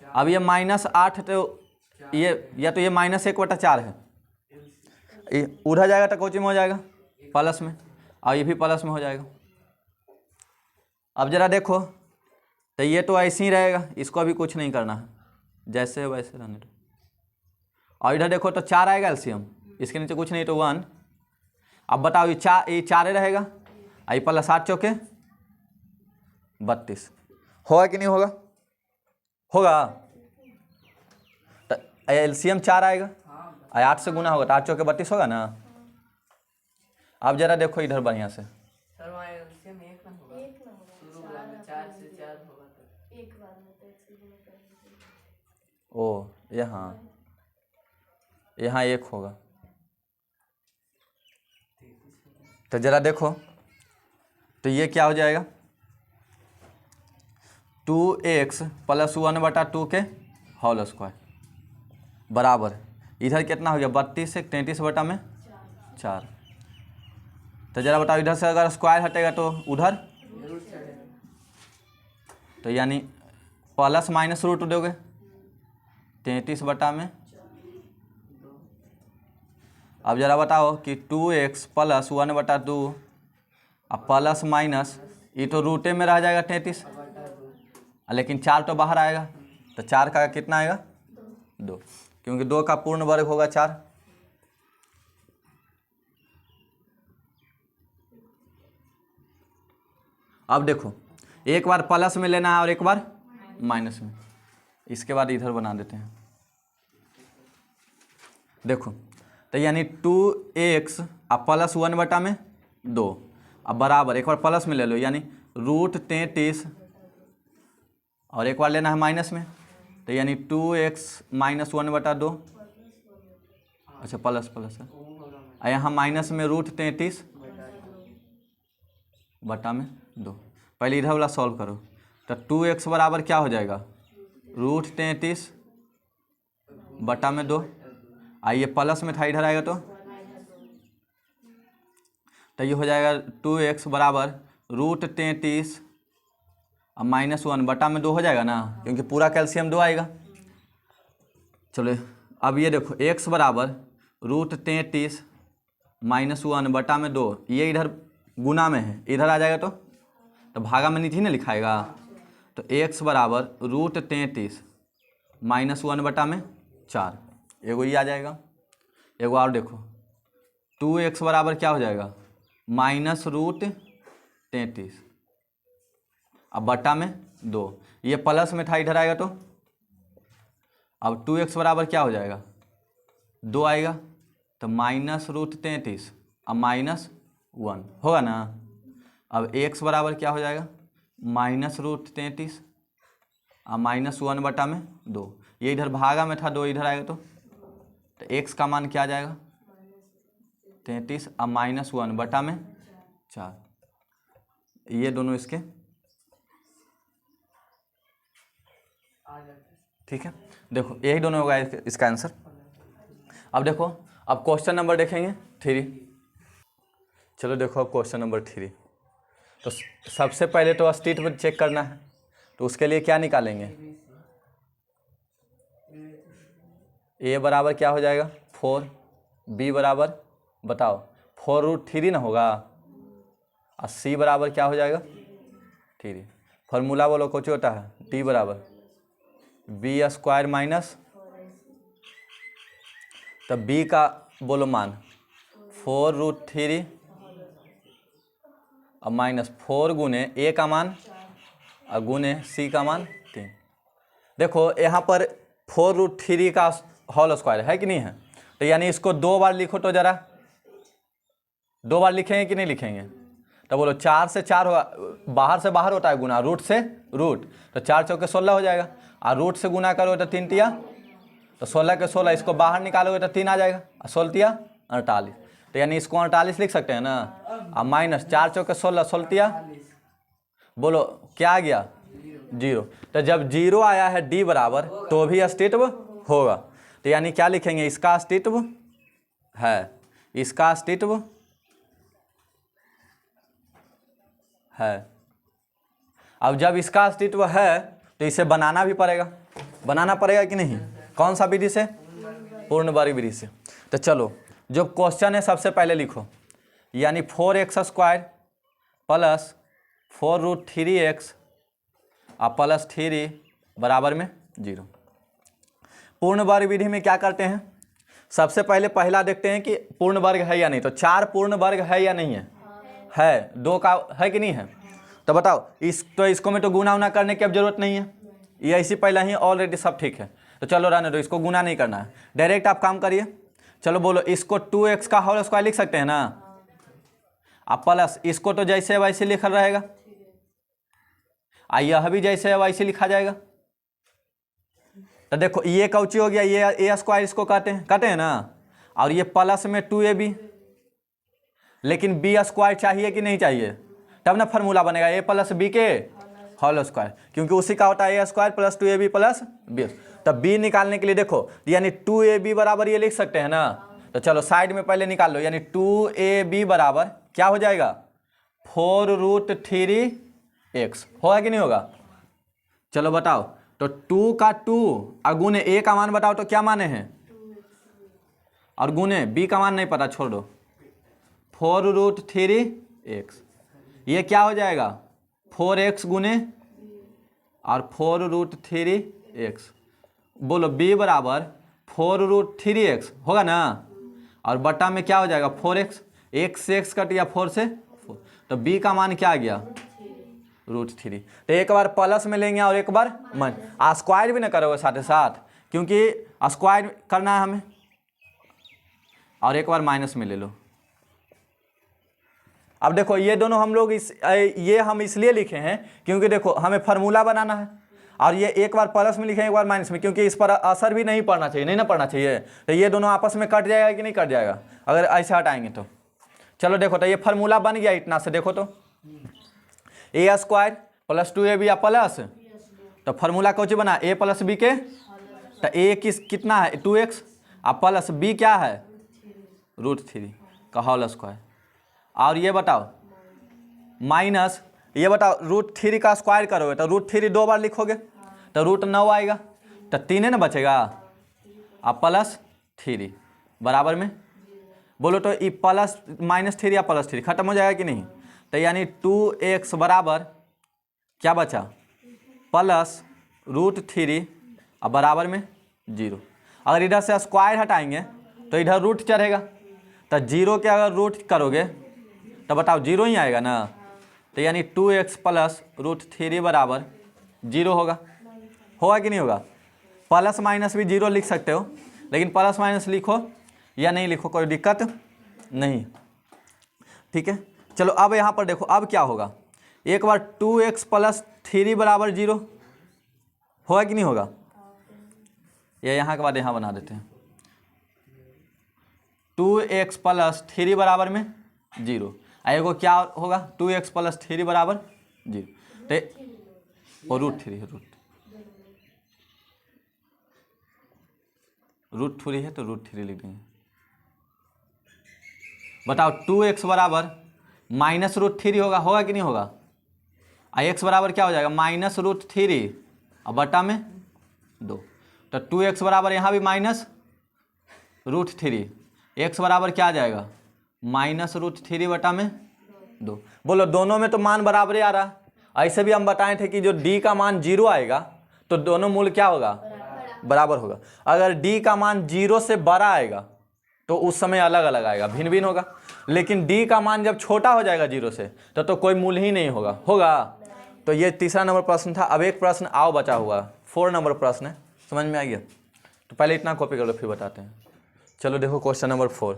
अब ये -8 तो ये या तो ये -1/4 है, ये उधर जाएगा तो कोची में हो जाएगा प्लस में, और ये भी प्लस में हो जाएगा। अब जरा देखो तो ये तो ऐसे ही रहेगा, इसको अभी कुछ नहीं करना है, जैसे है वैसे रहने दो। और इधर देखो तो 4 आएगा एलसीएम, इसके नीचे कुछ नहीं तो 1। अब बताओ ये 4 रहेगा, आई प्लस 8 चौके 32, होगा कि नहीं होगा, होगा। एलसीएम 4 आएगा, 8 से गुना होगा तो 8 चौके 32 होगा ना। अब जरा देखो इधर बढ़िया से, सर वहाँ एलसीएम एक ना होगा, शुरू में 4 से 4 होगा तो एक बार में तो 1 से गुना करेंगे। ओ यहाँ 1 होगा। तो जरा देखो, तो ये क्या हो जाएगा, 2x + 1/2 के होल स्क्वायर बराबर, इधर कितना हो गया 32 से 33 बटा में 4। तो जरा बताओ इधर से अगर स्क्वायर हटेगा तो उधर, जरूर चढ़ेगा। तो यानी प्लस माइनस रूट दोगे 33 बटा में। अब जरा बताओ कि 2x + 1/2 अब प्लस माइनस, ये तो रूटे में रह जाएगा 33, लेकिन 4 तो बाहर आएगा, तो 4 का कितना आएगा 2, क्योंकि 2 का पूर्ण वर्ग होगा 4। अब देखो एक बार प्लस में लेना है और एक बार माइनस में, इसके बाद इधर बना देते हैं। देखो तो यानी 2x अब + 1/2 अब बराबर, एक बार प्लस में ले लो यानी √33 और एक बार लेना है माइनस में, तो यानी 2x - 1/2, अच्छा प्लस है, और यहाँ माइनस में √33 बटा में 2। पहले इधर वाला सॉल्व करो, तो 2x बराबर क्या हो जाएगा √33 बटा में 2, आइए प्लस में था इधर आएगा तो ये हो जाएगा 2x बराबर √33 अब -1 बटा में 2 हो जाएगा ना, क्योंकि पूरा कैल्शियम 2 आएगा। चलो अब ये देखो x बराबर √33 -1 बटा में 2, ये इधर गुना में है, इधर आ जाएगा तो भागा में नीचे ना लिखाएगा, तो x बराबर √33 -1 बटा में 4, एगो ये आ जाएगा। एगो और देखो 2x बराबर क्या हो जाएगा -√33 अब बटा में 2, ये प्लस में था इधर आएगा तो अब 2x बराबर क्या हो जाएगा 2 आएगा, तो -√33 अब -1 होगा ना। अब x बराबर क्या हो जाएगा -√33 अब -1 बटा में 2, ये इधर भागा में था 2 इधर आएगा तो x का मान क्या आ जाएगा 33 अब -1 बटा में 4, ये दोनों इसके ठीक है। देखो यही दोनों होगा इसका आंसर। अब देखो अब क्वेश्चन नंबर देखेंगे 3। चलो देखो अब क्वेश्चन नंबर 3, तो सबसे पहले तो अस्तित्व चेक करना है, तो उसके लिए क्या निकालेंगे, a बराबर क्या हो जाएगा 4, b बराबर बताओ 4√3 ना होगा, और c बराबर क्या हो जाएगा 3। फॉर्मूला बोलो कुछ होता है d बराबर b² माइनस, तो b का बोलो मान 4√3 और -4 गुने a का मान और गुने c का मान 3। देखो यहाँ पर 4√3 का होल स्क्वायर है कि नहीं है, तो यानी इसको 2 बार लिखो, तो जरा 2 बार लिखेंगे कि नहीं लिखेंगे, तो बोलो 4 से 4 होगा, बाहर से बाहर होता है गुना, रूट से रूट, तो 4 चौके 16 हो जाएगा, और रूट से गुना करोगे तो 3 तिया तो 16 के 16, इसको बाहर निकालोगे तो 3 आ जाएगा, और 16 तिया 48, तो यानी इसको 48 लिख सकते हैं ना। और -4 चौके 16, 16 तिया बोलो क्या आ गया 0, तो जब 0 आया है d बराबर तो भी अस्तित्व होगा, तो यानी क्या लिखेंगे इसका अस्तित्व है, इसका अस्तित्व है। अब जब इसका अस्तित्व है तो इसे बनाना भी पड़ेगा, बनाना पड़ेगा कि नहीं, कौन सा विधि से, पूर्ण वर्ग विधि से। तो चलो जो क्वेश्चन है सबसे पहले लिखो, यानी 4x² प्लस 4√3x और +3 बराबर में 0। पूर्ण वर्ग विधि में क्या करते हैं, सबसे पहले पहला देखते हैं कि पूर्ण वर्ग है या नहीं, तो 4 पूर्ण वर्ग है या नहीं है 2 का है कि नहीं है, तो बताओ इसको में तो गुना उना करने की अब जरूरत नहीं है, ये ऐसी पहले ही ऑलरेडी सब ठीक है। तो चलो रहने दो, इसको गुना नहीं करना है, डायरेक्ट आप काम करिए। चलो बोलो, इसको 2x का होल स्क्वायर लिख सकते हैं ना, अब प्लस इसको तो जैसे वैसे लिखा रहेगा, यह भी जैसे वैसे लिखा जाएगा। तो देखो ये कौची हो गया, ये a स्क्वायर इसको काटे हैं ना, और ये प्लस में 2ab, लेकिन b स्क्वायर चाहिए कि नहीं चाहिए, तब ना फार्मूला बनेगा a प्लस बी के होल स्क्वायर, क्योंकि उसी का होता है a square plus 2ab plus b। तब b निकालने के लिए देखो, यानी 2ab बराबर ये लिख सकते हैं ना, तो चलो साइड में पहले निकाल लो, यानी 2ab बराबर क्या हो जाएगा, 4√3x होगा कि नहीं होगा। चलो बताओ, तो 2 का 2 और गुने a का मान बताओ तो क्या माने हैं, और गुने b का मान नहीं पता, छोड़ दो, 4√3x, ये क्या हो जाएगा 4x गुने और 4√3x। बोलो b बराबर 4√3x होगा ना, और बटा में क्या हो जाएगा 4x, x से x कट या 4 से 4, तो b का मान क्या आ गया √3। तो एक बार प्लस में लेंगे और एक बार स्क्वायर भी ना करोगे साथ साथ, क्योंकि स्क्वायर करना है हमें, और एक बार माइनस में ले लो। अब देखो ये दोनों हम लोग ये हम इसलिए लिखे हैं क्योंकि देखो हमें फार्मूला बनाना है, और ये एक बार प्लस में लिखे एक बार माइनस में, क्योंकि इस पर असर भी नहीं पड़ना चाहिए, नहीं ना पड़ना चाहिए, तो ये दोनों आपस में कट जाएगा कि नहीं कट जाएगा अगर ऐसे हटाएंगे तो। चलो देखो, तो ये फार्मूला बन गया इतना से, देखो तो a स्क्वायर प्लस 2ab या प्लस, तो फार्मूला कौन सी बना a प्लस बी के, तो a कितना है 2x और प्लस b क्या है √3 का होल स्क्वायर, और ये बताओ माइनस, ये बताओ √3 का स्क्वायर करोगे तो √3 दो बार लिखोगे तो √9 आएगा, तो 3 है ना बचेगा, अब प्लस 3 बराबर में, बोलो तो ये प्लस -3 या +3 खत्म हो जाएगा कि नहीं, तो यानी 2x बराबर क्या बचा प्लस √3 अब बराबर में 0। अगर इधर से स्क्वायर हटाएंगे तो इधर रूट चढ़ेगा, तो 0 के अगर रूट करोगे तो बताओ 0 ही आएगा ना, तो यानी 2x प्लस √3 बराबर 0 होगा कि नहीं होगा। प्लस माइनस भी 0 लिख सकते हो, लेकिन प्लस माइनस लिखो या नहीं लिखो कोई दिक्कत नहीं, ठीक है। चलो अब यहाँ पर देखो अब क्या होगा, एक बार 2x प्लस 3 बराबर 0 होगा कि नहीं होगा, ये यहाँ के बाद यहाँ बना देते हैं, 2x प्लस 3 बराबर में 0, एगो क्या होगा 2x प्लस 3 बराबर 0, तो √3 है तो √3 लिख देंगे। बताओ 2x बराबर माइनस √3 होगा कि नहीं होगा, x बराबर क्या हो जाएगा -√3 और बटा में 2, तो 2x बराबर यहाँ भी -√3, x बराबर क्या आ जाएगा -√3 बटा में 2। बोलो दोनों में तो मान बराबर ही आ रहा, ऐसे भी हम बताए थे कि जो d का मान 0 आएगा तो दोनों मूल क्या होगा बराबर होगा, अगर d का मान 0 से बड़ा आएगा तो उस समय अलग अलग आएगा, भिन्न भिन्न होगा, लेकिन d का मान जब छोटा हो जाएगा 0 से तो कोई मूल ही नहीं होगा। तो ये तीसरा नंबर प्रश्न था। अब एक प्रश्न आओ बचा हुआ 4 नंबर प्रश्न है, समझ में आ गया, तो पहले इतना कॉपी कर लो फिर बताते हैं। चलो देखो क्वेश्चन नंबर 4,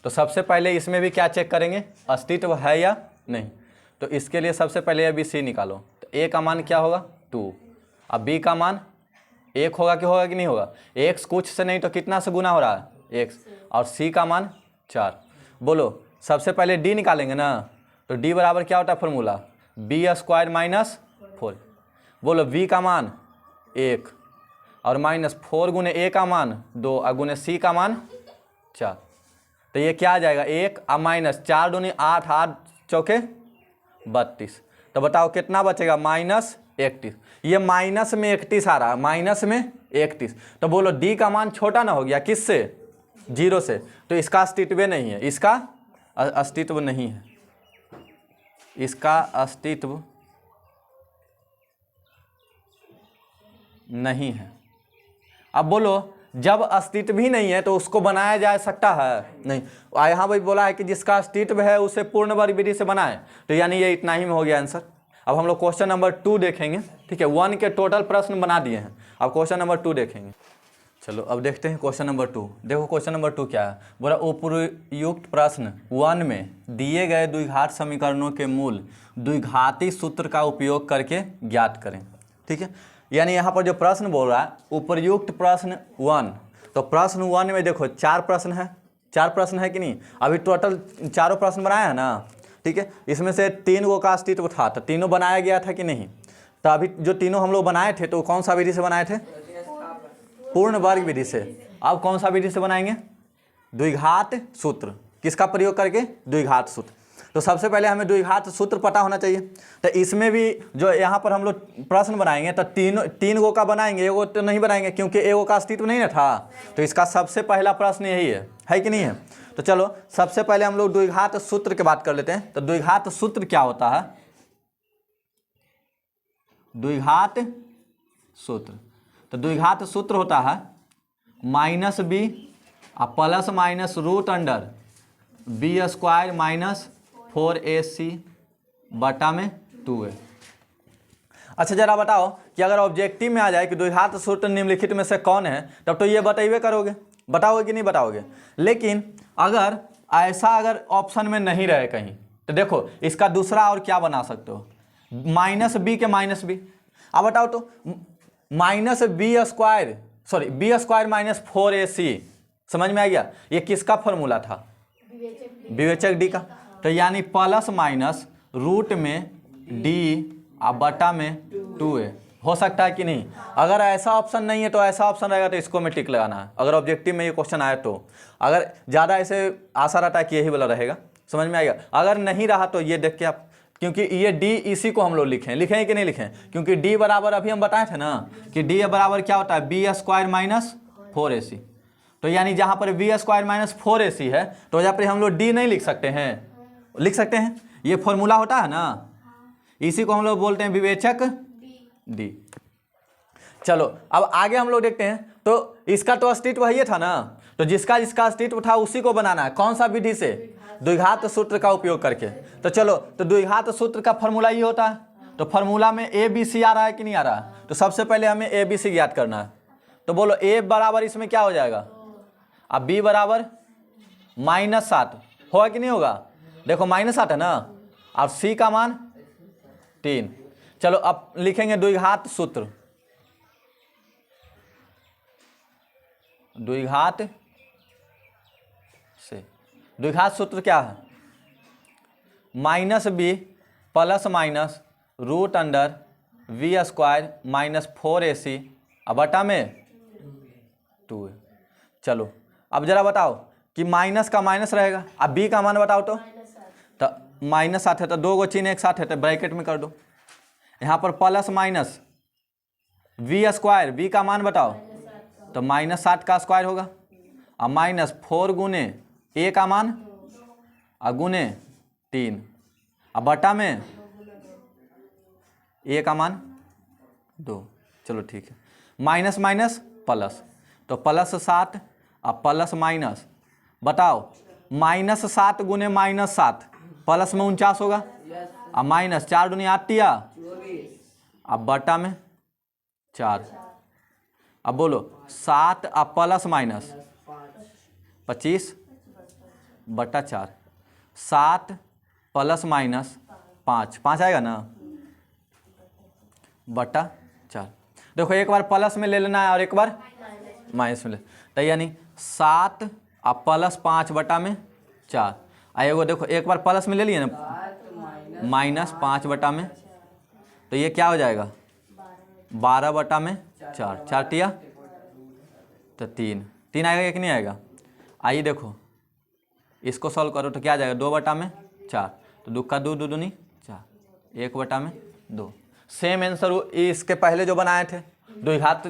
तो सबसे पहले इसमें भी क्या चेक करेंगे अस्तित्व है या नहीं, तो इसके लिए सबसे पहले अभी c निकालो, तो a का मान क्या होगा 2, अब b का मान 1 होगा कि नहीं होगा, x कुछ से नहीं तो कितना से गुना हो रहा है x, और c का मान 4। बोलो सबसे पहले d निकालेंगे ना, तो d बराबर क्या होता है फॉर्मूला b² - 4। बोलो v का मान 1 और -4 गुने a का मान 2 और गुने c का मान 4, तो ये क्या आ जाएगा 1 और -4 दूनी 8, 8 चौके 32, तो बताओ कितना बचेगा -31। ये माइनस में 31 आ रहा है, माइनस में 31, तो बोलो d का मान छोटा ना हो गया किससे 0 से, तो इसका अस्तित्व नहीं है, इसका अस्तित्व नहीं है, इसका अस्तित्व नहीं है। अब बोलो जब अस्तित्व ही नहीं है तो उसको बनाया जा सकता है नहीं, यहाँ भाई बोला है कि जिसका अस्तित्व है उसे पूर्ण वर्ग विधि से बनाए, तो यानी ये इतना ही में हो गया आंसर। अब हम लोग क्वेश्चन नंबर 2 देखेंगे, ठीक है। 1 के टोटल प्रश्न बना दिए हैं, अब क्वेश्चन नंबर 2 देखेंगे। चलो अब देखते हैं क्वेश्चन नंबर 2। देखो क्वेश्चन नंबर 2 क्या है, बोला उपयुक्त प्रश्न 1 में दिए गए द्विघात समीकरणों के मूल द्विघाती सूत्र का उपयोग करके ज्ञात करें, ठीक है। यानी यहाँ पर जो प्रश्न बोल रहा है उपयुक्त प्रश्न 1, तो प्रश्न 1 में देखो 4 प्रश्न है, 4 प्रश्न है कि नहीं, अभी टोटल चारों प्रश्न बनाया है ना, ठीक है। इसमें से 3 गो का अस्तित्व था, तो तीनों बनाया गया था कि नहीं, तो अभी जो तीनों हम लोग बनाए थे तो कौन सा विधि से बनाए थे, पूर्ण वर्ग विधि से। अब कौन सा विधि से बनाएंगे, द्विघात सूत्र, किसका प्रयोग करके, द्विघात सूत्र। तो सबसे पहले हमें द्विघात सूत्र पता होना चाहिए। तो इसमें भी जो यहाँ पर हम लोग प्रश्न बनाएंगे तो तीन गो का बनाएंगे, एगो तो नहीं बनाएंगे क्योंकि एगो का अस्तित्व नहीं ना था। तो इसका सबसे पहला प्रश्न यही है कि नहीं है। तो चलो सबसे पहले हम लोग द्विघात सूत्र की बात कर लेते हैं। तो द्विघात सूत्र क्या होता है, द्विघात सूत्र, तो द्विघात सूत्र होता है minus b plus minus root under b square minus 4ac बटा में 2a। अच्छा जरा बताओ कि अगर ऑब्जेक्टिव में आ जाए कि द्विघात सूत्र निम्नलिखित में से कौन है, तब तो ये बताइए करोगे, बताओगे कि नहीं बताओगे। लेकिन अगर ऐसा अगर ऑप्शन में नहीं रहे कहीं, तो देखो इसका दूसरा और क्या बना सकते हो, माइनस बी के माइनस बी। अब बताओ तो minus B square minus 4ac, समझ में आ गया, ये किसका फॉर्मूला था, विवेचक डी का। तो यानी प्लस माइनस रूट में डी बटा में 2a हो सकता है कि नहीं। अगर ऐसा ऑप्शन नहीं है तो ऐसा ऑप्शन रहेगा तो इसको में टिक लगाना है, अगर ऑब्जेक्टिव में ये क्वेश्चन आए तो। अगर ज़्यादा ऐसे आशा रहता है कि यही वाला रहेगा, समझ में आएगा। अगर नहीं रहा तो ये देख के आप, क्योंकि ये डी इसी को हम लोग लिखें कि नहीं लिखें, क्योंकि डी बराबर अभी हम बताए थे ना कि डी बराबर क्या होता है, बी स्क्वायर माइनस 4ac। तो यानी जहाँ पर बी स्क्वायर माइनस 4ac है तो यहाँ पर हम लोग डी नहीं लिख सकते हैं, लिख सकते हैं, ये फॉर्मूला होता है ना, इसी को हम लोग बोलते हैं विवेचक डी। चलो अब आगे हम लोग देखते हैं। तो इसका तो अस्तित्व वही था ना, तो जिसका अस्तित्व था उसी को बनाना है, कौन सा विधि से, द्विघात सूत्र का उपयोग करके। तो चलो तो द्विघात सूत्र का फॉर्मूला ये होता है, तो फॉर्मूला में ए बी सी आ रहा है कि नहीं आ रहा है। तो सबसे पहले हमें ए बी सी ज्ञात करना है। तो बोलो ए बराबर इसमें क्या हो जाएगा, अब बी बराबर -7 होगा कि नहीं होगा, देखो -7 है ना। अब सी का मान 3। चलो अब लिखेंगे द्विघात सूत्र, द्विघात सूत्र क्या है, minus b plus minus root under v square minus 4ac बटा में 2a। चलो अब जरा बताओ कि माइनस का माइनस रहेगा, अब बी का मान बताओ तो -7 है तो 2 गो चिन्ह एक साथ है तो ब्रैकेट में कर दो। यहाँ पर plus minus v square, v का मान बताओ तो -7 का स्क्वायर होगा, और -4 गुने ए का मान और गुने 3 अब बटा में ए का मान 2। चलो ठीक है, माइनस माइनस प्लस, तो +7 और प्लस माइनस, बताओ -7 गुने -7 प्लस में 49 होगा, और -4 दुनी 8 अब बटा में 4। अब बोलो 7 और प्लस माइनस 25 बटा 4, 7 प्लस माइनस 5 आएगा ना बटा 4। देखो एक बार प्लस में ले लेना है और एक बार माइनस में ले, तो यानी 7 और प्लस 5 बटा में 4। एगो देखो एक बार प्लस में ले लिए ना -5 बटा में, तो ये क्या हो जाएगा 12 बटा में 4, 4 तिया तो 3 आएगा कि नहीं आएगा। आइए देखो इसको सॉल्व करो तो क्या आ जाएगा 2 बटा में 4, तो 2 का 2 2 दूनी 4, 1 बटा में 2। सेम आंसर इसके पहले जो बनाए थे द्विघात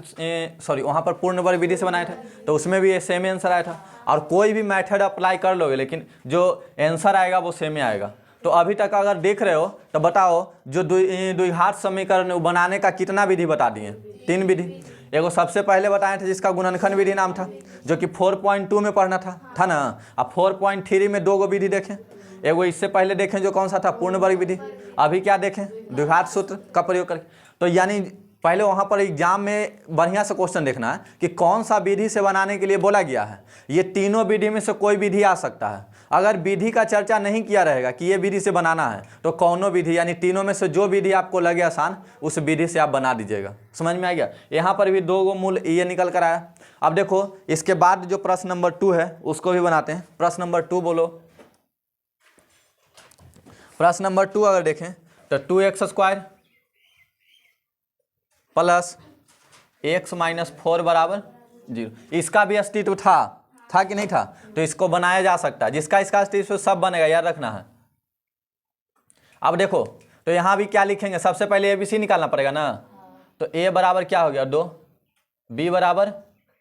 वहाँ पर पूर्ण वर्ग विधि से बनाए थे तो उसमें भी ये सेम आंसर आया था। और कोई भी मेथड अप्लाई कर लोगे लेकिन जो आंसर आएगा वो सेम ही आएगा। तो अभी तक अगर देख रहे हो तो बताओ जो द्विघात समीकरण बनाने का कितना विधि बता दिए, 3 विधि। एगो सबसे पहले बताए थे जिसका गुणनखंड विधि नाम था, जो कि 4.2 में पढ़ना था ना। अब 4.3 में 2 गो विधि देखें, एगो इससे पहले देखें जो कौन सा था पूर्ण वर्ग विधि, अभी क्या देखें, द्विघात सूत्र का प्रयोग करें। तो यानी पहले वहाँ पर एग्जाम में बढ़िया से क्वेश्चन देखना है कि कौन सा विधि से बनाने के लिए बोला गया है। ये तीनों विधि में से कोई विधि आ सकता है। अगर विधि का चर्चा नहीं किया रहेगा कि ये विधि से बनाना है, तो कौनों विधि यानी तीनों में से जो विधि आपको लगे आसान, उस विधि से आप बना दीजिएगा। समझ में आ गया। यहाँ पर भी 2 मूल ये निकल कर आया। अब देखो इसके बाद जो प्रश्न नंबर 2 है उसको भी बनाते हैं। प्रश्न नंबर 2 बोलो। प्रश्न नंबर 2 अगर देखें तो 2x² प्लस x माइनस 4 बराबर 0। इसका भी अस्तित्व था कि नहीं था, तो इसको बनाया जा सकता है। जिसका इसका अस्तित्व सब बनेगा, याद रखना है। अब देखो तो यहाँ भी क्या लिखेंगे, सबसे पहले ABC निकालना पड़ेगा ना। तो A बराबर क्या हो गया 2, B बराबर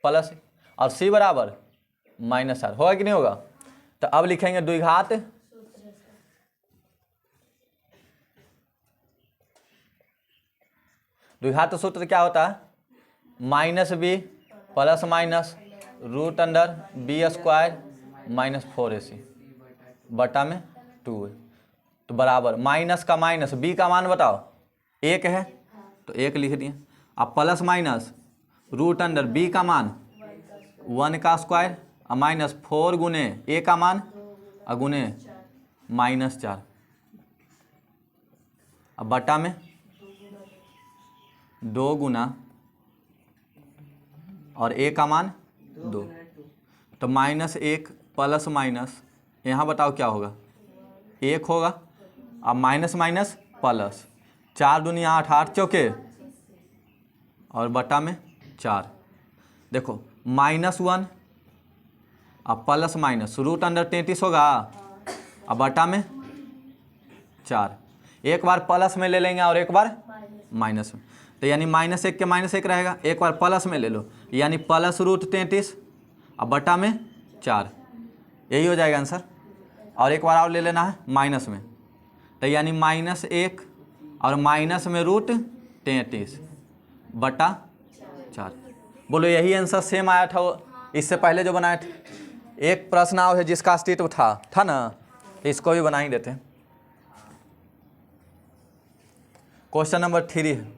प्लस और C बराबर -4, होगा कि नहीं होगा। तो अब लिखेंगे द्विघात सूत्र क्या होता है, -b plus minus √b² -4ac बटा में 2 तो बराबर माइनस का माइनस, b का मान बताओ 1 है तो 1 लिख दिए। अब प्लस माइनस √b का मान 1 का स्क्वायर और -4 गुने a का मान और गुने -4 अब बटा में 2 गुना और a का मान 2 तो -1 प्लस माइनस यहाँ बताओ क्या होगा 1 होगा। अब माइनस माइनस प्लस 4 दूनी 8, 8 चौके और बटा में 4। देखो -1 अब प्लस माइनस √33 होगा अब बटा में 4। एक बार प्लस में ले लेंगे और एक बार माइनस में, तो यानी -1 के -1 रहेगा। एक बार प्लस में ले लो यानी प्लस √33 अब बटा में 4, यही हो जाएगा आंसर। और एक बार और ले लेना है माइनस में, तो यानी -1 और माइनस में √33 बटा 4। बोलो यही आंसर सेम आया था इससे पहले जो बनाए थे। एक प्रश्न आओ है जिसका अस्तित्व था ना, तो इसको भी बना ही देते हैं। क्वेश्चन नंबर 3 है,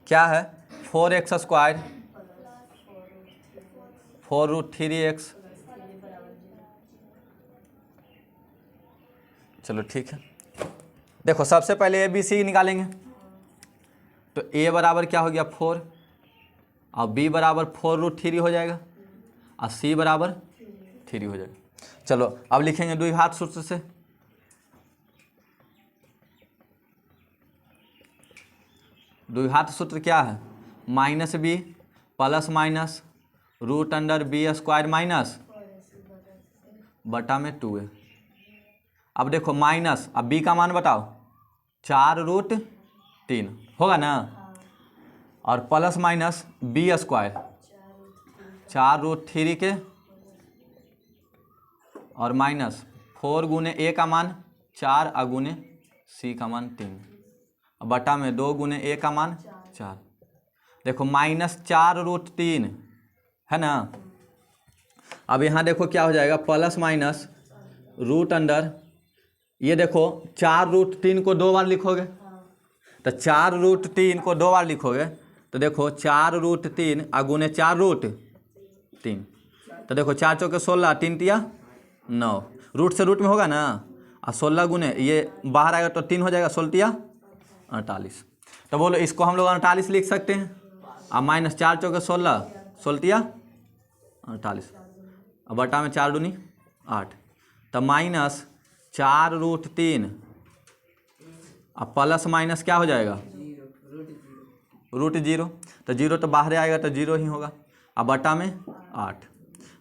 क्या है 4x² 4√3x। चलो ठीक है, देखो सबसे पहले ABC निकालेंगे। तो A बराबर क्या हो गया 4 और B बराबर 4√3 हो जाएगा और C बराबर 3 हो जाएगा। चलो अब लिखेंगे द्विघात सूत्र से। द्विघात सूत्र क्या है, -b plus minus √b² minus बटा में 2a। अब देखो माइनस, अब b का मान बताओ 4√3 होगा ना, और प्लस माइनस b² 4√3 के और माइनस 4 गुने a का मान 4 और गुने c का मान 3 बटा में 2 गुने a का मान 4। देखो -4√3 है ना। अब यहाँ देखो क्या हो जाएगा, प्लस माइनस √, ये देखो 4√3 को 2 बार लिखोगे, तो 4√3 को 2 बार लिखोगे तो देखो 4√3 गुने 4√3, तो देखो 4 चौके 16, 3 तिया 9, रूट से रूट में होगा ना, और 16 गुने ये बाहर आएगा तो 3 हो जाएगा, 16 तिया 48। तो बोलो इसको हम लोग 48 लिख सकते हैं। अब -4 चौके 16, 16 तिया 48 अब बटा में 4 दूनी 8, तो -4√3 अब प्लस माइनस क्या हो जाएगा √0, तो 0 तो बाहर आएगा तो 0 ही होगा। अब बटा में 8।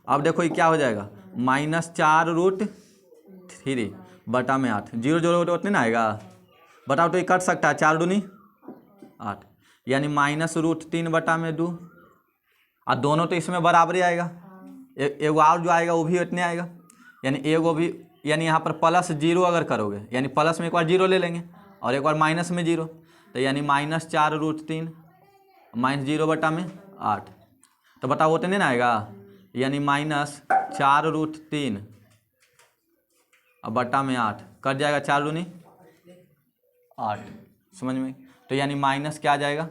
अब देखो ये क्या हो जाएगा -4√3 बटा में 8, 0 जोड़ो तो उतने ना आएगा, बताओ तो ये कट सकता है, 4 दूनी 8 यानी -√3 बटा में 2, और दोनों तो इसमें बराबरी आएगा। एगो और जो आएगा वो भी इतने आएगा, यानी एगो भी, यानी यहाँ पर प्लस 0 अगर करोगे यानी प्लस में एक बार 0 ले लेंगे और एक बार माइनस में 0, तो यानी -4√3 -0 बटा में 8, तो बताओ उतने ना आएगा, यानी -4√3 अब बटा में 8 कट जाएगा 4 दूनी 8, समझ में। तो यानी माइनस क्या आ जाएगा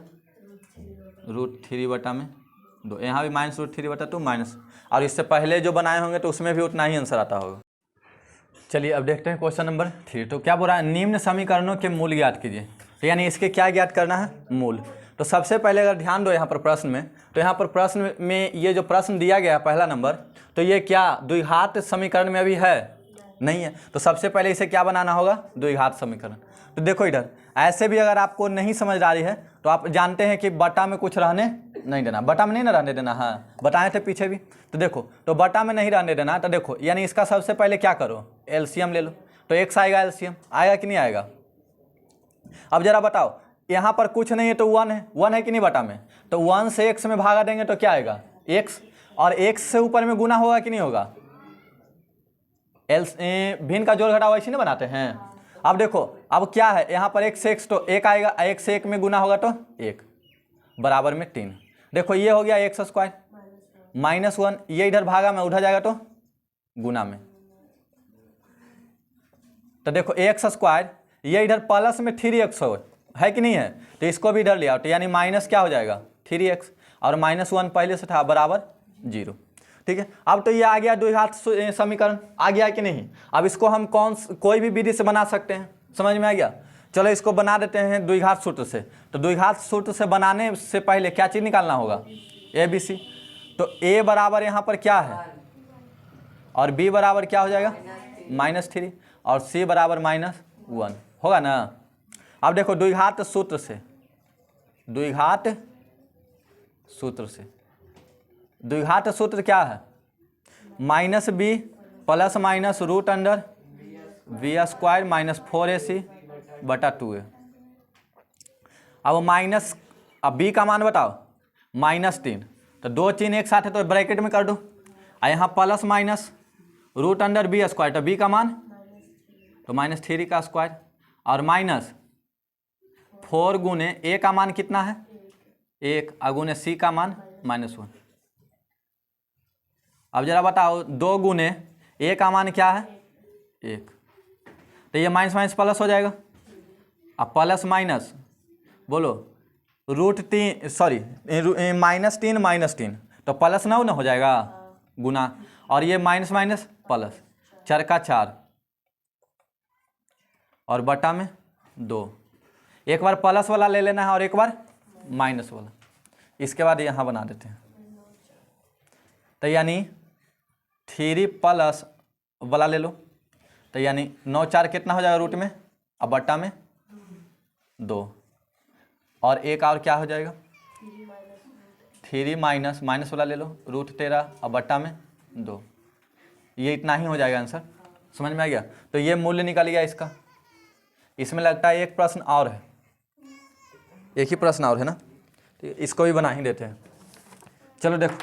√3/2। यहाँ भी -√3/2 माइनस, और इससे पहले जो बनाए होंगे तो उसमें भी उतना ही आंसर आता होगा। चलिए अब देखते हैं क्वेश्चन नंबर 3। तो क्या बोल रहा है, निम्न समीकरणों के मूल ज्ञात कीजिए। तो यानी इसके क्या ज्ञात करना है, मूल। तो सबसे पहले अगर ध्यान दो यहाँ पर प्रश्न में, तो यहाँ पर प्रश्न में ये जो प्रश्न दिया गया है पहला नंबर, तो ये क्या द्विघात समीकरण में अभी है, नहीं है। तो सबसे पहले इसे क्या बनाना होगा, द्विघात समीकरण। तो देखो इधर ऐसे भी अगर आपको नहीं समझ आ रही है तो आप जानते हैं कि बटा में कुछ रहने नहीं देना, बटा में नहीं ना रहने देना, हाँ बताए थे पीछे भी। तो देखो तो बटा में नहीं रहने देना, तो देखो यानी इसका सबसे पहले क्या करो, एलसीएम ले लो। तो x आएगा, एलसीएम आएगा कि नहीं आएगा। अब जरा बताओ, यहाँ पर कुछ नहीं है तो 1 है, 1 है कि नहीं बटा में, तो 1 से x में भागा देंगे तो क्या आएगा x, और x से ऊपर में गुना होगा कि नहीं होगा। भिन्न का जोड़ घटाव ऐसे नहीं बनाते हैं। अब देखो अब क्या है, यहाँ पर x से x तो 1 आएगा, x से 1 में गुना होगा तो 1 बराबर में 3। देखो ये हो गया x², -1, ये इधर भागा में उधर जाएगा तो गुना में। तो देखो x², ये इधर प्लस में 3x है कि नहीं है, तो इसको भी इधर ले आओ, तो यानी माइनस क्या हो जाएगा 3x, और -1 पहले से था बराबर 0। ठीक है, अब तो ये आ गया द्विघात समीकरण, आ गया कि नहीं। अब इसको हम कोई भी विधि से बना सकते हैं, समझ में आ गया। चलो इसको बना देते हैं द्विघात सूत्र से। तो द्विघात सूत्र से बनाने से पहले क्या चीज़ निकालना होगा, ABC। तो a बराबर यहाँ पर क्या है, और b बराबर क्या हो जाएगा -3, और c बराबर -1 होगा ना। अब देखो द्विघात सूत्र से, द्विघात सूत्र क्या है, -b plus minus √under v² -4ac बटा 2a। अब माइनस, अब b का मान बताओ -3, तो 2 3 एक साथ है तो ब्रैकेट में कर दो, और यहाँ प्लस माइनस √अंडर b², तो b का मान तो -3 का स्क्वायर, और -4 गुने a का मान कितना है 1, अगुने c का मान -1। अब जरा बताओ 2 गुने a का मान क्या है 1, तो ये माइनस माइनस प्लस हो जाएगा। अब प्लस माइनस बोलो √3 सॉरी -3 तो प्लस ना हो जाएगा गुना, और ये माइनस माइनस प्लस, 4 का 4 और बटा में 2। एक बार प्लस वाला ले लेना है और एक बार माइनस वाला। इसके बाद यहाँ बना देते हैं, तो यानी 3 प्लस वाला ले लो, तो यानी 9 4 कितना हो जाएगा रूट में, अब बट्टा में 2, और एक और क्या हो जाएगा 3 माइनस वाला ले लो √13, अब बट्टा में 2। ये इतना ही हो जाएगा आंसर, समझ में आ गया। तो ये मूल्य निकल गया इसका। इसमें लगता है एक प्रश्न और है, एक ही प्रश्न और है ना, तो इसको भी बना ही देते हैं। चलो देखो,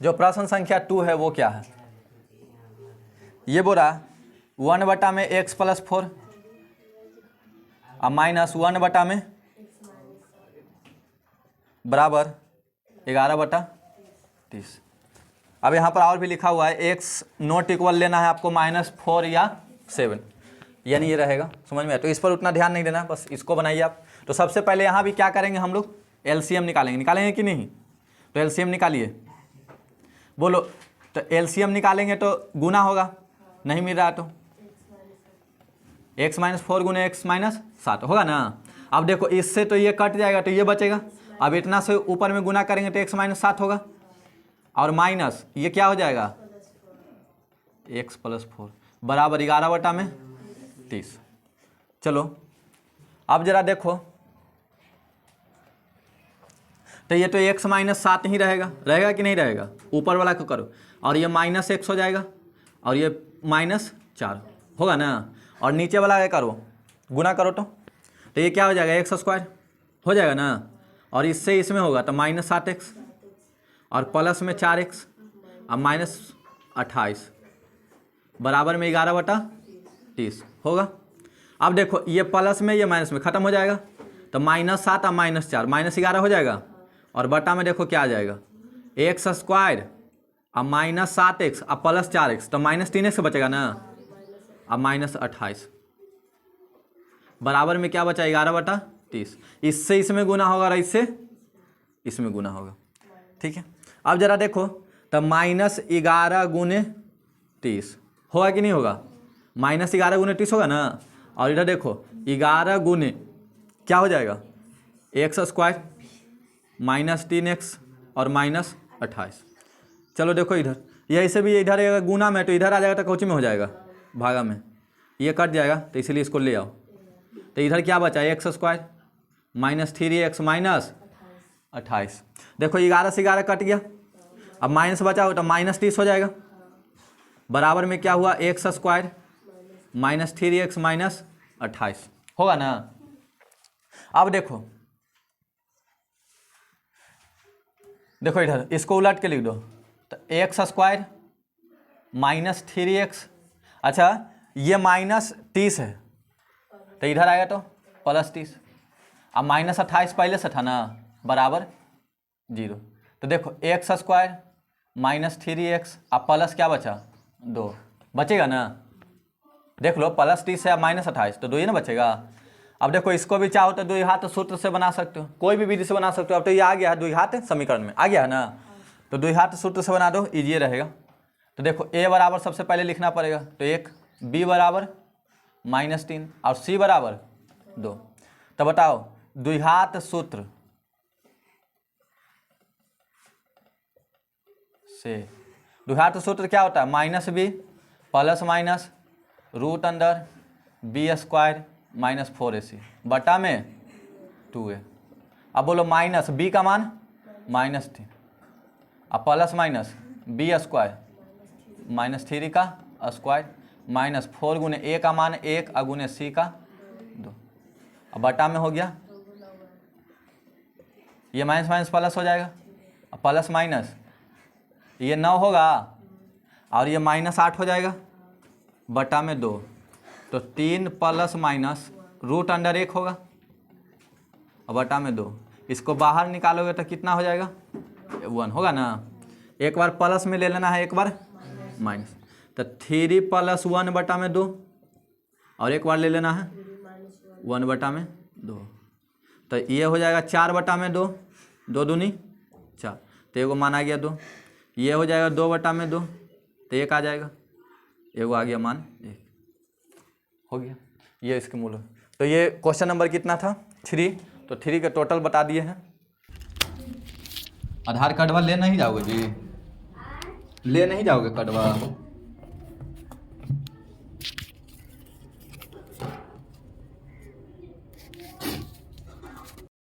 जो प्रश्न संख्या 2 है वो क्या है, ये बोला 1 में x + 4 और -1 में बराबर 11/30। अब यहाँ पर और भी लिखा हुआ है x नॉट इक्वल लेना है आपको -4 या 7, यानी ये रहेगा, समझ में आया। तो इस पर उतना ध्यान नहीं देना, बस इसको बनाइए आप। तो सबसे पहले यहाँ भी क्या करेंगे हम लोग, एलसीएम निकालेंगे कि नहीं। तो एलसीएम निकालिए, बोलो। तो एलसीएम निकालेंगे तो गुना होगा, नहीं मिल रहा तो x - 4 गुने x - 7 होगा ना। अब देखो इससे तो ये कट जाएगा तो ये बचेगा। अब इतना से ऊपर में गुना करेंगे तो x - 7 होगा, और माइनस ये क्या हो जाएगा x + 4 बराबर 11/30। चलो अब जरा देखो, तो ये तो x - 7 ही रहेगा कि नहीं रहेगा, ऊपर वाला को करो, और ये -x हो जाएगा, और ये -4 होगा ना, और नीचे वाला क्या करो गुना करो, तो ये क्या हो जाएगा x² हो जाएगा ना, और इससे इसमें होगा तो -7x, और प्लस में 4x और -28 बराबर में 11/30 होगा। अब देखो ये प्लस में ये माइनस में ख़त्म हो जाएगा, तो -7 और -4 -11 हो जाएगा, और बटा में देखो क्या आ जाएगा x² और -7x और +4x, तो -3x बचेगा ना, अब -28 बराबर में क्या बचा 11/30। इससे इसमें गुना होगा और इससे इसमें गुना होगा। ठीक है, अब जरा देखो तब -11 गुने 30 होगा कि नहीं होगा? -11 गुने 30 होगा ना। और इधर देखो 11 गुने क्या हो जाएगा x² -3x और -28। चलो देखो इधर यही से भी इधर अगर गुना में तो इधर आ जाएगा तो कौची में हो जाएगा भागा में, ये कट जाएगा तो इसीलिए इसको ले आओ। तो इधर क्या बचा x² -3x -28। देखो 11 से 11 कट गया, अब माइनस बचा हो तो -30 हो जाएगा। बराबर में क्या हुआ x² -3x -28 होगा ना। अब देखो देखो इधर इसको उलट के लिख दो तो x² -3x, अच्छा ये -30 है तो इधर आएगा तो +30। अब -28 पहले से था ना बराबर 0। तो देखो x² -3x अब प्लस क्या बचा 2 बचेगा ना। देख लो +30 है अब -28 तो 2 ही ना बचेगा। अब देखो इसको भी चाहो तो द्विघात सूत्र से बना सकते हो, कोई भी विधि से बना सकते हो। अब तो ये आ गया है द्विघात समीकरण में आ गया है ना, तो द्विघात सूत्र से बना दो, इजी रहेगा। तो देखो a बराबर सबसे पहले लिखना पड़ेगा तो 1, b बराबर -3 और c बराबर 2। तो बताओ द्विघात सूत्र से द्विघात सूत्र क्या होता है -b ± √b² -4ac बटा में 2a। अब बोलो माइनस b का मान -3 अब प्लस माइनस b² -3 का स्क्वायर -4 गुने a का मान 1 और गुने c का 2। अब बटा में हो गया, ये माइनस माइनस प्लस हो जाएगा, अब प्लस माइनस ये 9 होगा और ये -8 हो जाएगा बटा में 2। तो 3 ± √1 होगा और बटा में 2। इसको बाहर निकालोगे तो कितना हो जाएगा 1 होगा ना। एक बार प्लस में ले लेना है एक बार माइनस, तो 3 + 1 बटा में 2 और एक बार ले लेना है 1 बटा में 2। तो ये हो जाएगा 4 बटा में 2, 2 दूनी 4 तो एगो मान आ गया 2। ये हो जाएगा 2 बटा में 2 तो 1 आ जाएगा, एगो आ गया मान 1 हो गया। ये इसके मूल है। तो ये क्वेश्चन नंबर कितना था 3, तो 3 के टोटल बता दिए हैं। आधार कार्डवा ले नहीं जाओगे जी, ले नहीं जाओगे कार्डवा?